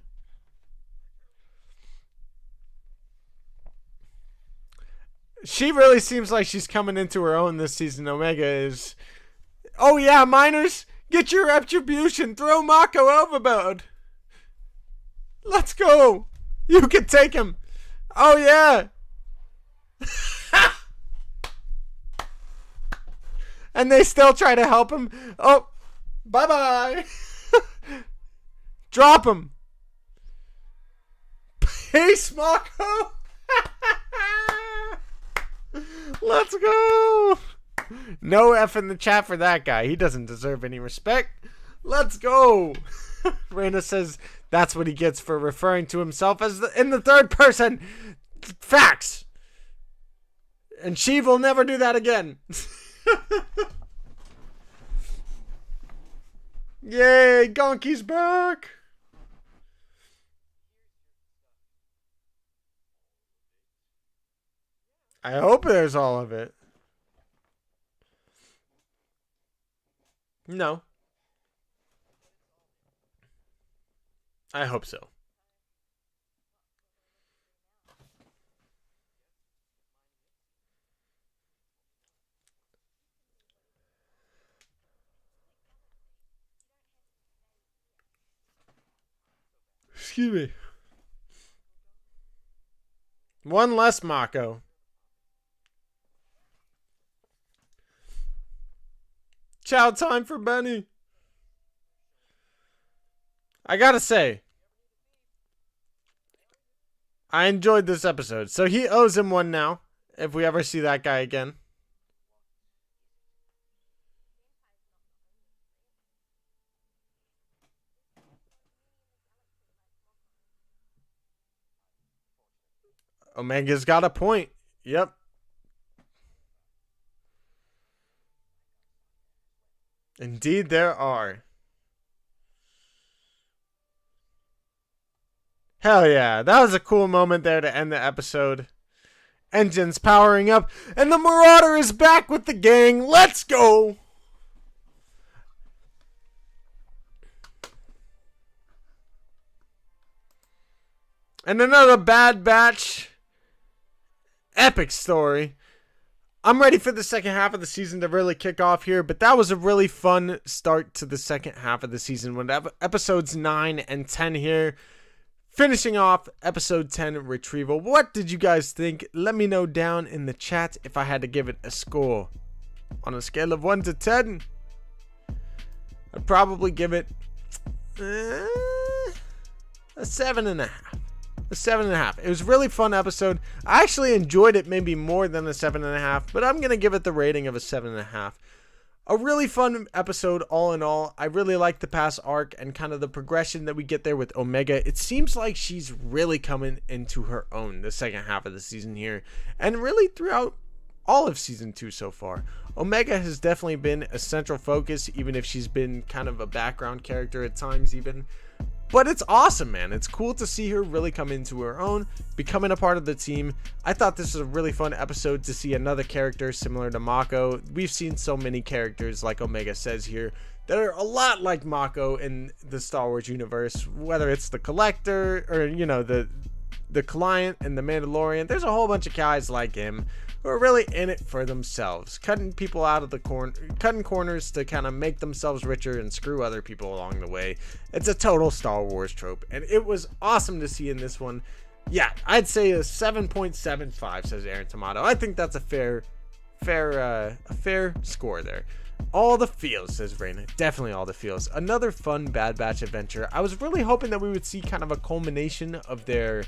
She really seems like she's coming into her own this season. Omega is. Oh, yeah, miners. Get your retribution. Throw Mako overboard. Let's go. You can take him. Oh, yeah. And they still try to help him. Oh, bye-bye. Drop him. Peace, Mako. Let's go. No F in the chat for that guy. He doesn't deserve any respect. Let's go. Raina says that's what he gets for referring to himself as in the third person. Facts. And Sheiv will never do that again. Yay, Gonki's back. I hope there's all of it. No. I hope so. Excuse me. One less Mako. Chow time for Benny. I gotta say, I enjoyed this episode. So he owes him one now, if we ever see that guy again. Omega's got a point. Yep. Indeed there are. Hell yeah. That was a cool moment there to end the episode. Engines powering up. And the Marauder is back with the gang. Let's go. And another Bad Batch epic story. I'm ready for the second half of the season to really kick off here, but that was a really fun start to the second half of the season when episodes 9 and 10 here. Finishing off episode 10, Retrieval. What did you guys think? Let me know down in the chat if I had to give it a score. On a scale of 1 to 10, I'd probably give it a 7.5. A 7.5. It was a really fun episode. I actually enjoyed it maybe more than a 7.5, but I'm going to give it the rating of a 7.5. A really fun episode all in all. I really like the past arc and kind of the progression that we get there with Omega. It seems like she's really coming into her own the second half of the season here, and really throughout all of season 2 so far. Omega has definitely been a central focus, even if she's been kind of a background character at times even. But it's awesome, man. It's cool to see her really come into her own, becoming a part of the team. I thought this was a really fun episode to see another character similar to Mako. We've seen so many characters, like Omega says here, that are a lot like Mako in the Star Wars universe. Whether it's the Collector or, you know, the Client and the Mandalorian. There's a whole bunch of guys like him who are really in it for themselves, cutting people out of the cutting corners to kind of make themselves richer and screw other people along the way. It's a total Star Wars trope, and it was awesome to see in this one. Yeah, I'd say a 7.75, says Aaron Tomato. I think that's a fair score there. All the feels, says Raina. Definitely all the feels. Another fun Bad Batch adventure. I was really hoping that we would see kind of a culmination of their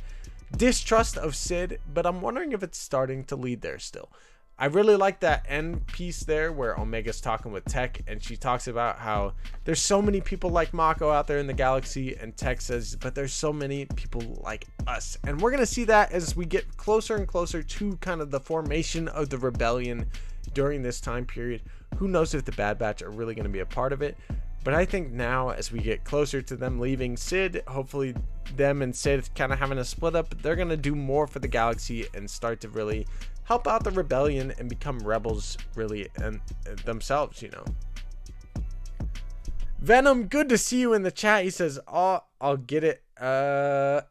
distrust of Sid, but I'm wondering if it's starting to lead there still. I really like that end piece there where Omega's talking with Tech, and she talks about how there's so many people like Mako out there in the galaxy, and Tech says, but there's so many people like us. And we're gonna see that as we get closer and closer to kind of the formation of the rebellion during this time period. Who knows if the Bad Batch are really going to be a part of it, but I think now as we get closer to them leaving Sid, hopefully them and Sid kind of having a split up, they're going to do more for the galaxy and start to really help out the rebellion and become rebels really and themselves, you know. Venom, good to see you in the chat. He says, oh, I'll get it 8.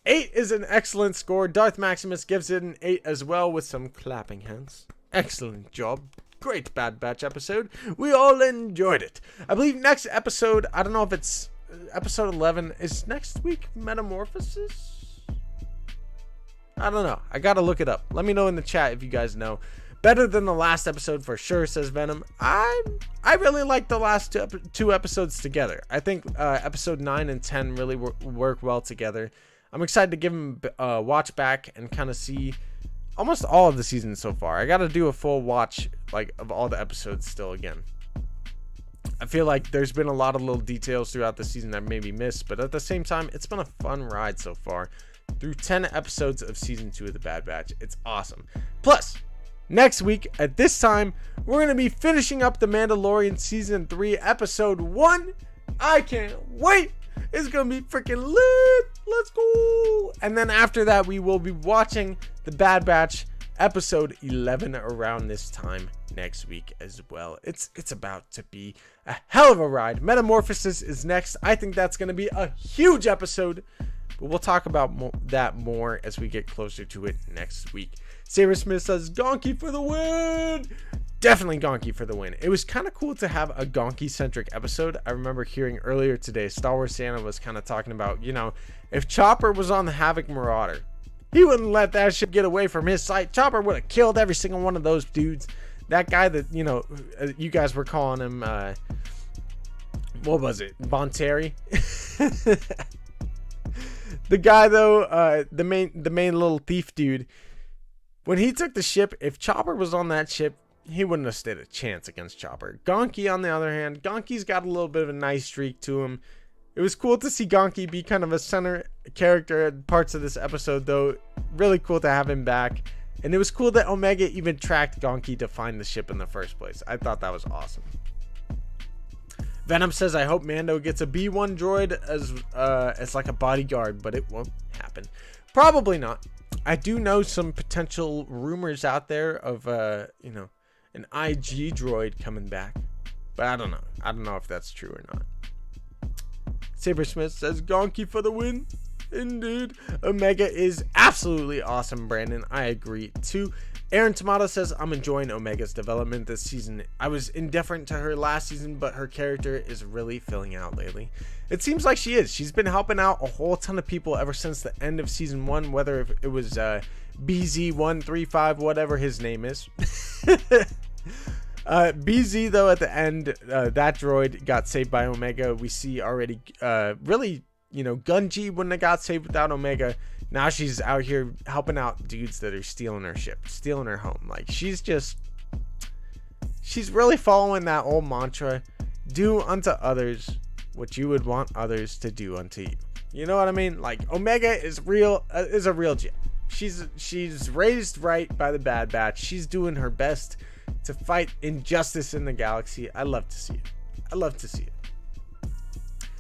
8 is an excellent score. Darth Maximus gives it an 8 as well with some clapping hands. Excellent job. Great Bad Batch episode. We all enjoyed it. I believe next episode, I don't know if it's episode 11, is next week Metamorphosis? I don't know. I gotta look it up. Let me know in the chat if you guys know. Better than the last episode for sure, says Venom. I really like the last two episodes together. I think episode 9 and 10 really work well together. I'm excited to give them a watch back and kind of see almost all of the season so far. I gotta do a full watch of all the episodes still again. I feel like there's been a lot of little details throughout the season that maybe missed, but at the same time, it's been a fun ride so far through 10 episodes of season 2 of the Bad Batch. It's awesome. Plus, Next week, at this time, we're going to be finishing up The Mandalorian Season 3, Episode 1. I can't wait. It's going to be freaking lit. Let's go. And then after that, we will be watching The Bad Batch, Episode 11 around this time next week as well. It's about to be a hell of a ride. Metamorphosis is next. I think that's going to be a huge episode. But we'll talk about that more as we get closer to it next week. Saber Smith says, Gonky for the win! Definitely Gonky for the win. It was kind of cool to have a Gonky-centric episode. I remember hearing earlier today, Star Wars Santa was kind of talking about, if Chopper was on the Havoc Maurader, he wouldn't let that shit get away from his sight. Chopper would have killed every single one of those dudes. That guy that, you guys were calling him, what was it? Bonteri? The guy, though, the main little thief dude, when he took the ship, if Chopper was on that ship, he wouldn't have stood a chance against Chopper. Gonky, on the other hand, Gonky's got a little bit of a nice streak to him. It was cool to see Gonky be kind of a center character at parts of this episode, though. Really cool to have him back. And it was cool that Omega even tracked Gonky to find the ship in the first place. I thought that was awesome. Venom says, I hope Mando gets a B1 droid as like a bodyguard, but it won't happen. Probably not. I do know some potential rumors out there of, an IG droid coming back. But I don't know. I don't know if that's true or not. Sabersmith says, Gonky for the win. Indeed. Omega is absolutely awesome, Brandon. I agree, too. Aaron Tomato says, I'm enjoying Omega's development this season. I was indifferent to her last season, but her character is really filling out lately. It seems like she is. She's been helping out a whole ton of people ever since the end of season 1, whether it was BZ135, whatever his name is. BZ, though, at the end, that droid got saved by Omega. We see already, really, Gunji wouldn't have got saved without Omega. Now she's out here helping out dudes that are stealing her ship, stealing her home. Like, she's really following that old mantra, do unto others what you would want others to do unto you. You know what I mean? Like, Omega is a real gem. She's raised right by the Bad Batch. She's doing her best to fight injustice in the galaxy. I love to see it.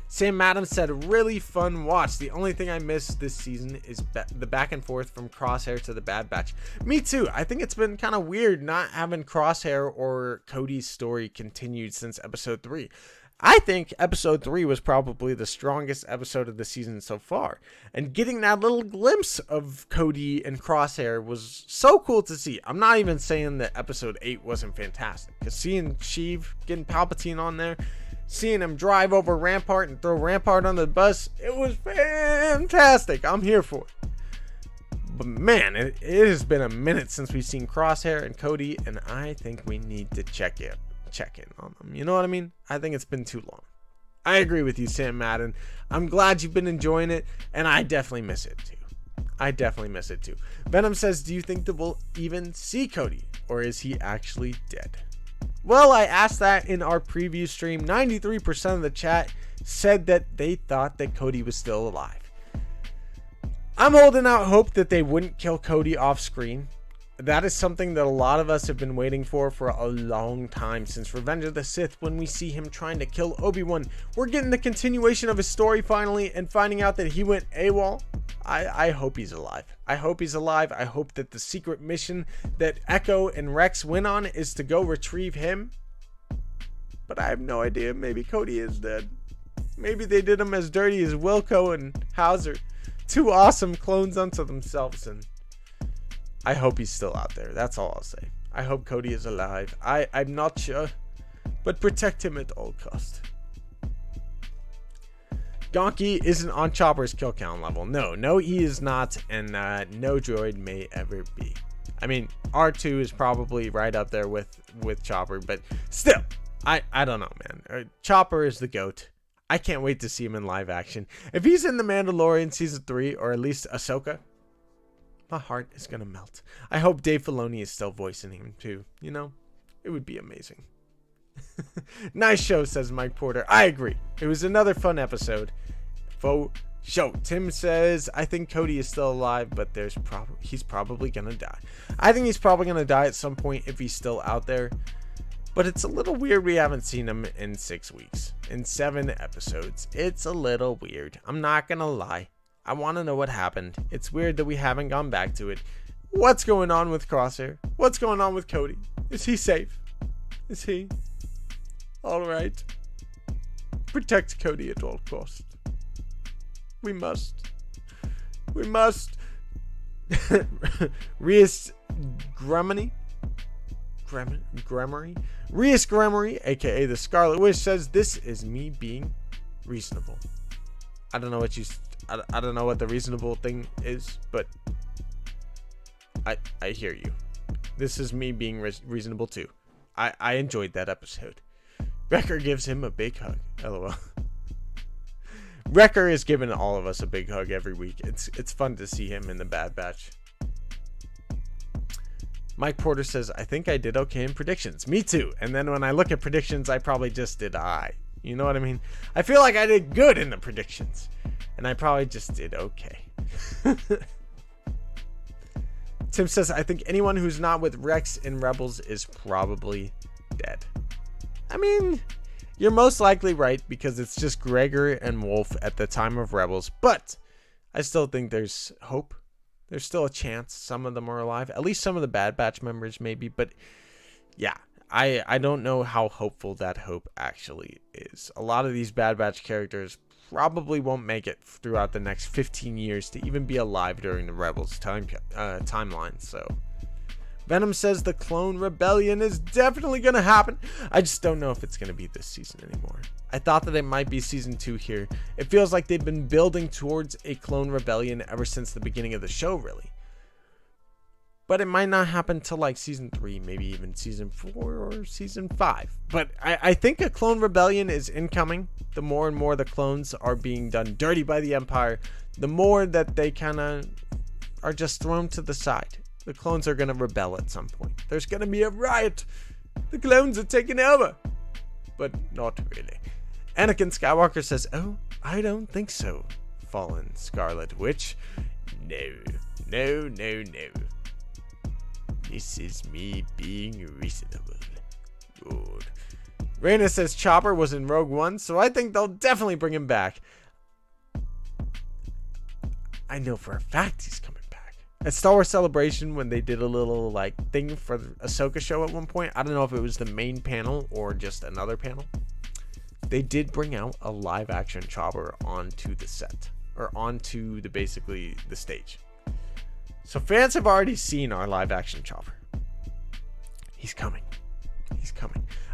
Sam Madden said, really fun watch. The only thing I missed this season is the back and forth from Crosshair to the Bad Batch. Me too. I think it's been kind of weird not having Crosshair or Cody's story continued since episode 3. I think episode 3 was probably the strongest episode of the season so far. And getting that little glimpse of Cody and Crosshair was so cool to see. I'm not even saying that episode 8 wasn't fantastic. Because seeing Sheiv getting Palpatine on there, seeing him drive over Rampart and throw Rampart on the bus, it was fantastic. I'm here for it. But man, it has been a minute since we've seen Crosshair and Cody, and I think we need to check in on them. You know what I mean? I think it's been too long. I agree with you, Sam Madden. I'm glad you've been enjoying it, and I definitely miss it too. Venom says, do you think that we'll even see Cody, or is he actually dead? Well, I asked that in our preview stream. 93% of the chat said that they thought that Cody was still alive. I'm holding out hope that they wouldn't kill Cody off screen. That is something that a lot of us have been waiting for a long time, since Revenge of the Sith, when we see him trying to kill Obi-Wan. We're getting the continuation of his story finally, and finding out that he went AWOL. I hope he's alive. I hope that the secret mission that Echo and Rex went on is to go retrieve him. But I have no idea. Maybe Cody is dead. Maybe they did him as dirty as Wilco and Hauser. Two awesome clones unto themselves, and I hope he's still out there. That's all I'll say. I hope Cody is alive. I'm not sure, but protect him at all cost. Gonky isn't on Chopper's kill count level. No, he is not, and no droid may ever be. I mean, R2 is probably right up there with Chopper, but still, I don't know, man. Chopper is the GOAT. I can't wait to see him in live action. If he's in The Mandalorian Season 3, or at least Ahsoka, my heart is going to melt. I hope Dave Filoni is still voicing him too. You know, it would be amazing. Nice show, says Mike Porter. I agree. It was another fun episode. Faux show. Tim says, I think Cody is still alive, but he's probably gonna die. I think he's probably gonna die at some point if he's still out there. But it's a little weird we haven't seen him in 6 weeks, in 7 episodes. It's a little weird. I'm not gonna lie. I want to know what happened. It's weird that we haven't gone back to it. What's going on with Crosshair? What's going on with Cody? Is he safe? Is he? Alright. Protect Cody at all costs. We must. We must. Rhys Grammary, Rhys Grammary, aka the Scarlet Witch, says this is me being reasonable. I don't know what I don't know what the reasonable thing is, but I hear you. This is me being reasonable too. I enjoyed that episode. Wrecker gives him a big hug. LOL. Wrecker is giving all of us a big hug every week. It's fun to see him in the Bad Batch. Mike Porter says, I think I did okay in predictions. Me too. And then when I look at predictions, I probably just did You know what I mean? I feel like I did good in the predictions. And I probably just did okay. Tim says, I think anyone who's not with Rex in Rebels is probably dead. I mean, you're most likely right because it's just Gregor and Wolf at the time of Rebels. But I still think there's hope. There's still a chance some of them are alive. At least some of the Bad Batch members maybe. But yeah, I don't know how hopeful that hope actually is. A lot of these Bad Batch characters probably won't make it throughout the next 15 years to even be alive during the Rebels timeline. So Venom says the Clone Rebellion is definitely going to happen. I just don't know if it's going to be this season anymore. I thought that it might be season 2 here. It feels like they've been building towards a Clone Rebellion ever since the beginning of the show, really. But it might not happen till like season 3, maybe even season 4 or season 5. But I think a Clone Rebellion is incoming. The more and more the clones are being done dirty by the Empire, the more that they kind of are just thrown to the side. The clones are going to rebel at some point. There's going to be a riot. The clones are taking over. But not really. Anakin Skywalker says, oh, I don't think so, Fallen Scarlet Witch. No. This is me being reasonable. Good. Reyna says Chopper was in Rogue One, so I think they'll definitely bring him back. I know for a fact he's coming back. At Star Wars Celebration, when they did a little like thing for the Ahsoka show at one point, I don't know if it was the main panel or just another panel, they did bring out a live action Chopper onto the set, or onto the basically the stage. So fans have already seen our live action Chopper. He's coming.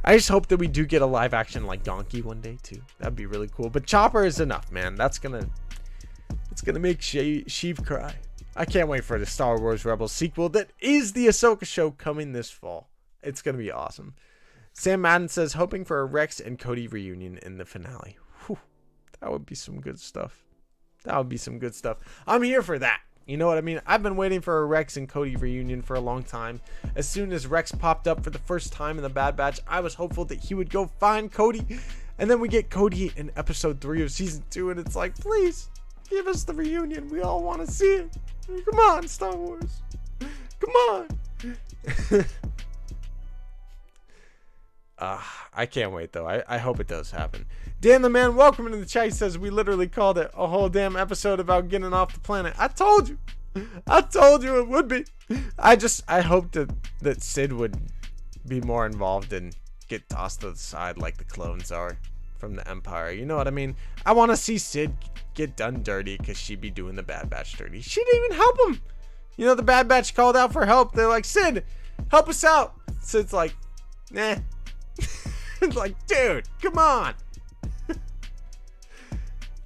I just hope that we do get a live action like Donkey one day too. That'd be really cool. But Chopper is enough, man. It's gonna make Sheiv cry. I can't wait for the Star Wars Rebels sequel that is the Ahsoka show coming this fall. It's gonna be awesome. Sam Madden says, hoping for a Rex and Cody reunion in the finale. Whew, that would be some good stuff. I'm here for that. You know what I mean? I've been waiting for a Rex and Cody reunion for a long time. As soon as Rex popped up for the first time in the Bad Batch, I was hopeful that he would go find Cody. And then we get Cody in episode 3 of season 2, and it's like, please, give us the reunion. We all want to see it. Come on, Star Wars. Come on. I can't wait, though. I hope it does happen. Dan the Man, welcome into the chat. He says, we literally called it a whole damn episode about getting off the planet. I told you it would be. I hope that Sid would be more involved and get tossed to the side like the clones are from the Empire. You know what I mean? I want to see Sid get done dirty because she'd be doing the Bad Batch dirty. She didn't even help him. You know, the Bad Batch called out for help. They're like, Sid, help us out. Sid's like, nah. It's like, dude, come on.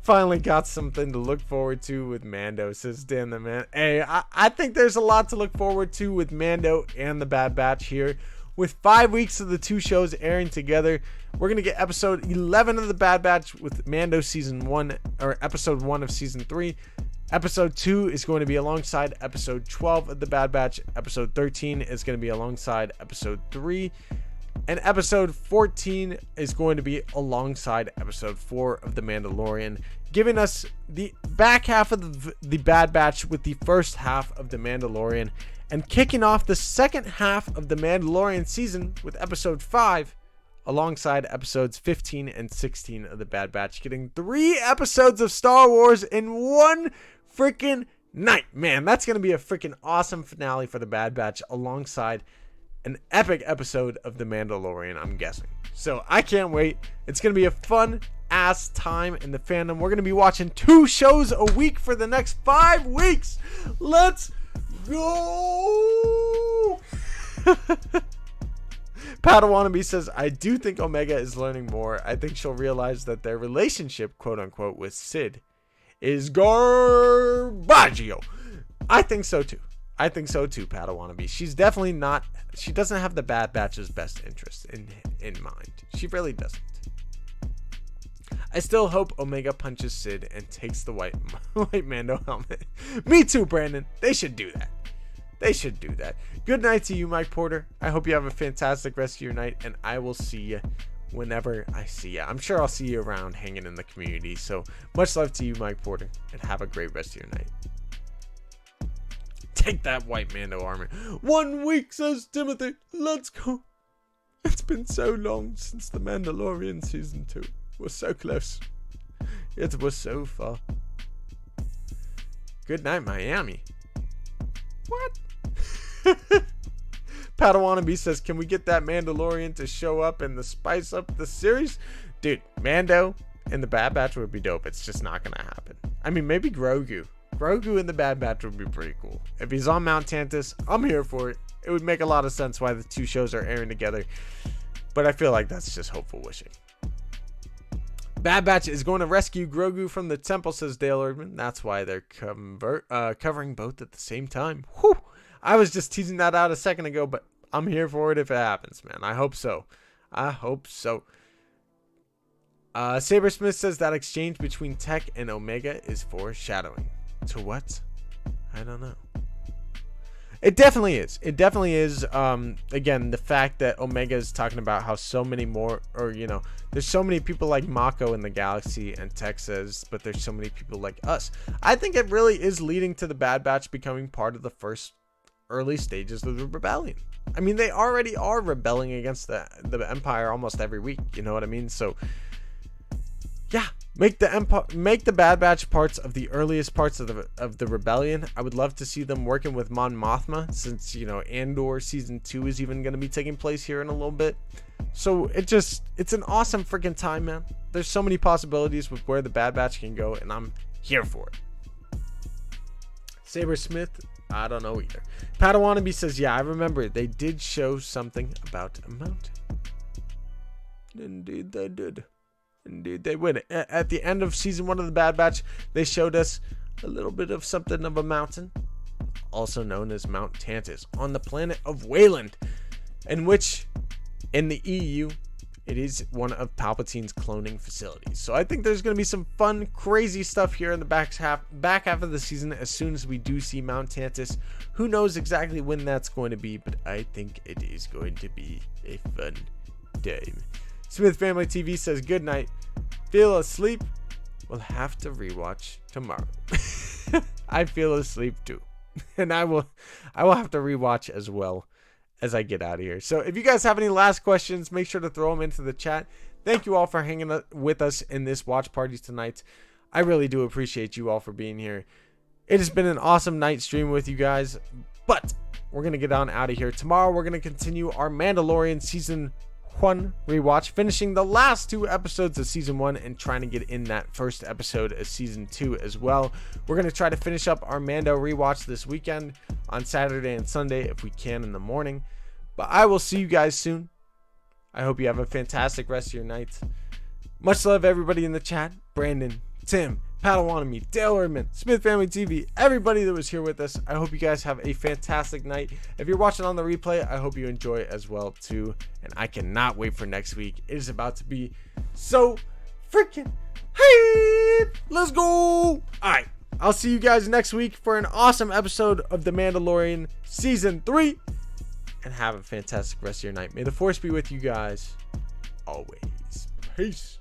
Finally got something to look forward to with Mando, says Dan the Man. Hey, I think there's a lot to look forward to with Mando and the Bad Batch here. With 5 weeks of the two shows airing together, we're going to get episode 11 of the Bad Batch with Mando season 1, or episode 1 of season 3. Episode 2 is going to be alongside episode 12 of the Bad Batch. Episode 13 is going to be alongside episode 3. And episode 14 is going to be alongside episode 4 of The Mandalorian, giving us the back half of the Bad Batch with the first half of The Mandalorian, and kicking off the second half of The Mandalorian season with episode 5, alongside episodes 15 and 16 of the Bad Batch, getting 3 episodes of Star Wars in one freaking night. Man, that's going to be a freaking awesome finale for the Bad Batch, alongside an epic episode of The Mandalorian, I'm guessing. So I can't wait. It's going to be a fun ass time in the fandom. We're going to be watching 2 shows a week for the next 5 weeks. Let's go. Padawannabe says, I do think Omega is learning more. I think she'll realize that their relationship, quote unquote, with Sid is garbaggio. I think so too. Padawannabe. She's definitely not, she doesn't have the Bad Batch's best interest in mind. She really doesn't. I still hope Omega punches Sid and takes the white Mando helmet. Me too, Brandon. They should do that. Good night to you, Mike Porter. I hope you have a fantastic rest of your night, and I will see you whenever I see you. I'm sure I'll see you around hanging in the community. So much love to you, Mike Porter, and have a great rest of your night. Take that, white Mando armor. 1 week, says Timothy. Let's go. It's been so long since The Mandalorian season 2. We're so close. It was so far. Good night, Miami. What? Padawannabe says, can we get that Mandalorian to show up and spice up the series? Dude, Mando and the Bad Batch would be dope. It's just not gonna happen. I mean, maybe Grogu in the Bad Batch would be pretty cool. If he's on Mount Tantus, I'm here for it. It would make a lot of sense why the 2 shows are airing together, but I feel like that's just hopeful wishing. Bad Batch is going to rescue Grogu from the temple, says Dale Erdman. That's why they're covering both at the same time. Whew. I was just teasing that out a second ago, but I'm here for it if it happens, man. I hope so. Sabersmith says that exchange between Tech and Omega is foreshadowing. To what? I don't know. It definitely is. Again, the fact that Omega is talking about how so many more, or there's so many people like Mako in the galaxy, and Tech says, but there's so many people like us. I think it really is leading to the Bad Batch becoming part of the first early stages of the rebellion. I mean, they already are rebelling against the Empire almost every week. You know what I mean? So yeah, make the Bad Batch parts of the earliest parts of the rebellion. I would love to see them working with Mon Mothma, since Andor season 2 is even going to be taking place here in a little bit. So it's an awesome freaking time, man. There's so many possibilities with where the Bad Batch can go, and I'm here for it. Sabersmith, I don't know either. Padawannabe says, yeah, I remember they did show something about a mountain. Indeed they did. Indeed they would. At the end of season 1 of the Bad Batch, they showed us a little bit of something of a mountain, also known as Mount Tantus, on the planet of Wayland, in which, in the EU, it is one of Palpatine's cloning facilities. So I think there's going to be some fun, crazy stuff here in the back half of the season as soon as we do see Mount Tantus. Who knows exactly when that's going to be, but I think it is going to be a fun time. Smith Family TV says, good night. Feel asleep? We'll have to rewatch tomorrow. I feel asleep too. And I will have to rewatch as well as I get out of here. So if you guys have any last questions, make sure to throw them into the chat. Thank you all for hanging with us in this watch party tonight. I really do appreciate you all for being here. It has been an awesome night streaming with you guys, but we're going to get on out of here. Tomorrow we're going to continue our Mandalorian season 1 rewatch, finishing the last 2 episodes of season 1 and trying to get in that first episode of season 2 as well. We're going to try to finish up our Mando rewatch this weekend on Saturday and Sunday if we can in the morning. But I will see you guys soon. I hope you have a fantastic rest of your night. Much love, everybody in the chat. Brandon, Tim, Padawannabe, Dale Erdman, Smith Family TV, everybody that was here with us. I hope you guys have a fantastic night. If you're watching on the replay, I hope you enjoy it as well too. And I cannot wait for next week. It is about to be so freaking hype. Let's go. All right. I'll see you guys next week for an awesome episode of The Mandalorian Season 3. and have a fantastic rest of your night. May the Force be with you guys always. Peace.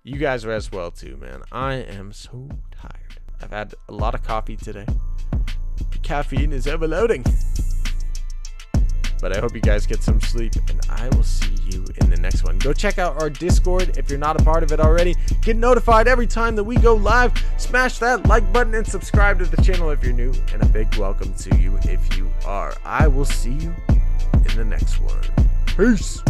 You guys are as well too, man. I am so tired. I've had a lot of coffee today. The caffeine is overloading. But I hope you guys get some sleep, and I will see you in the next one. Go check out our Discord if you're not a part of it already. Get notified every time that we go live. Smash that like button and subscribe to the channel if you're new. And a big welcome to you if you are. I will see you in the next one. Peace.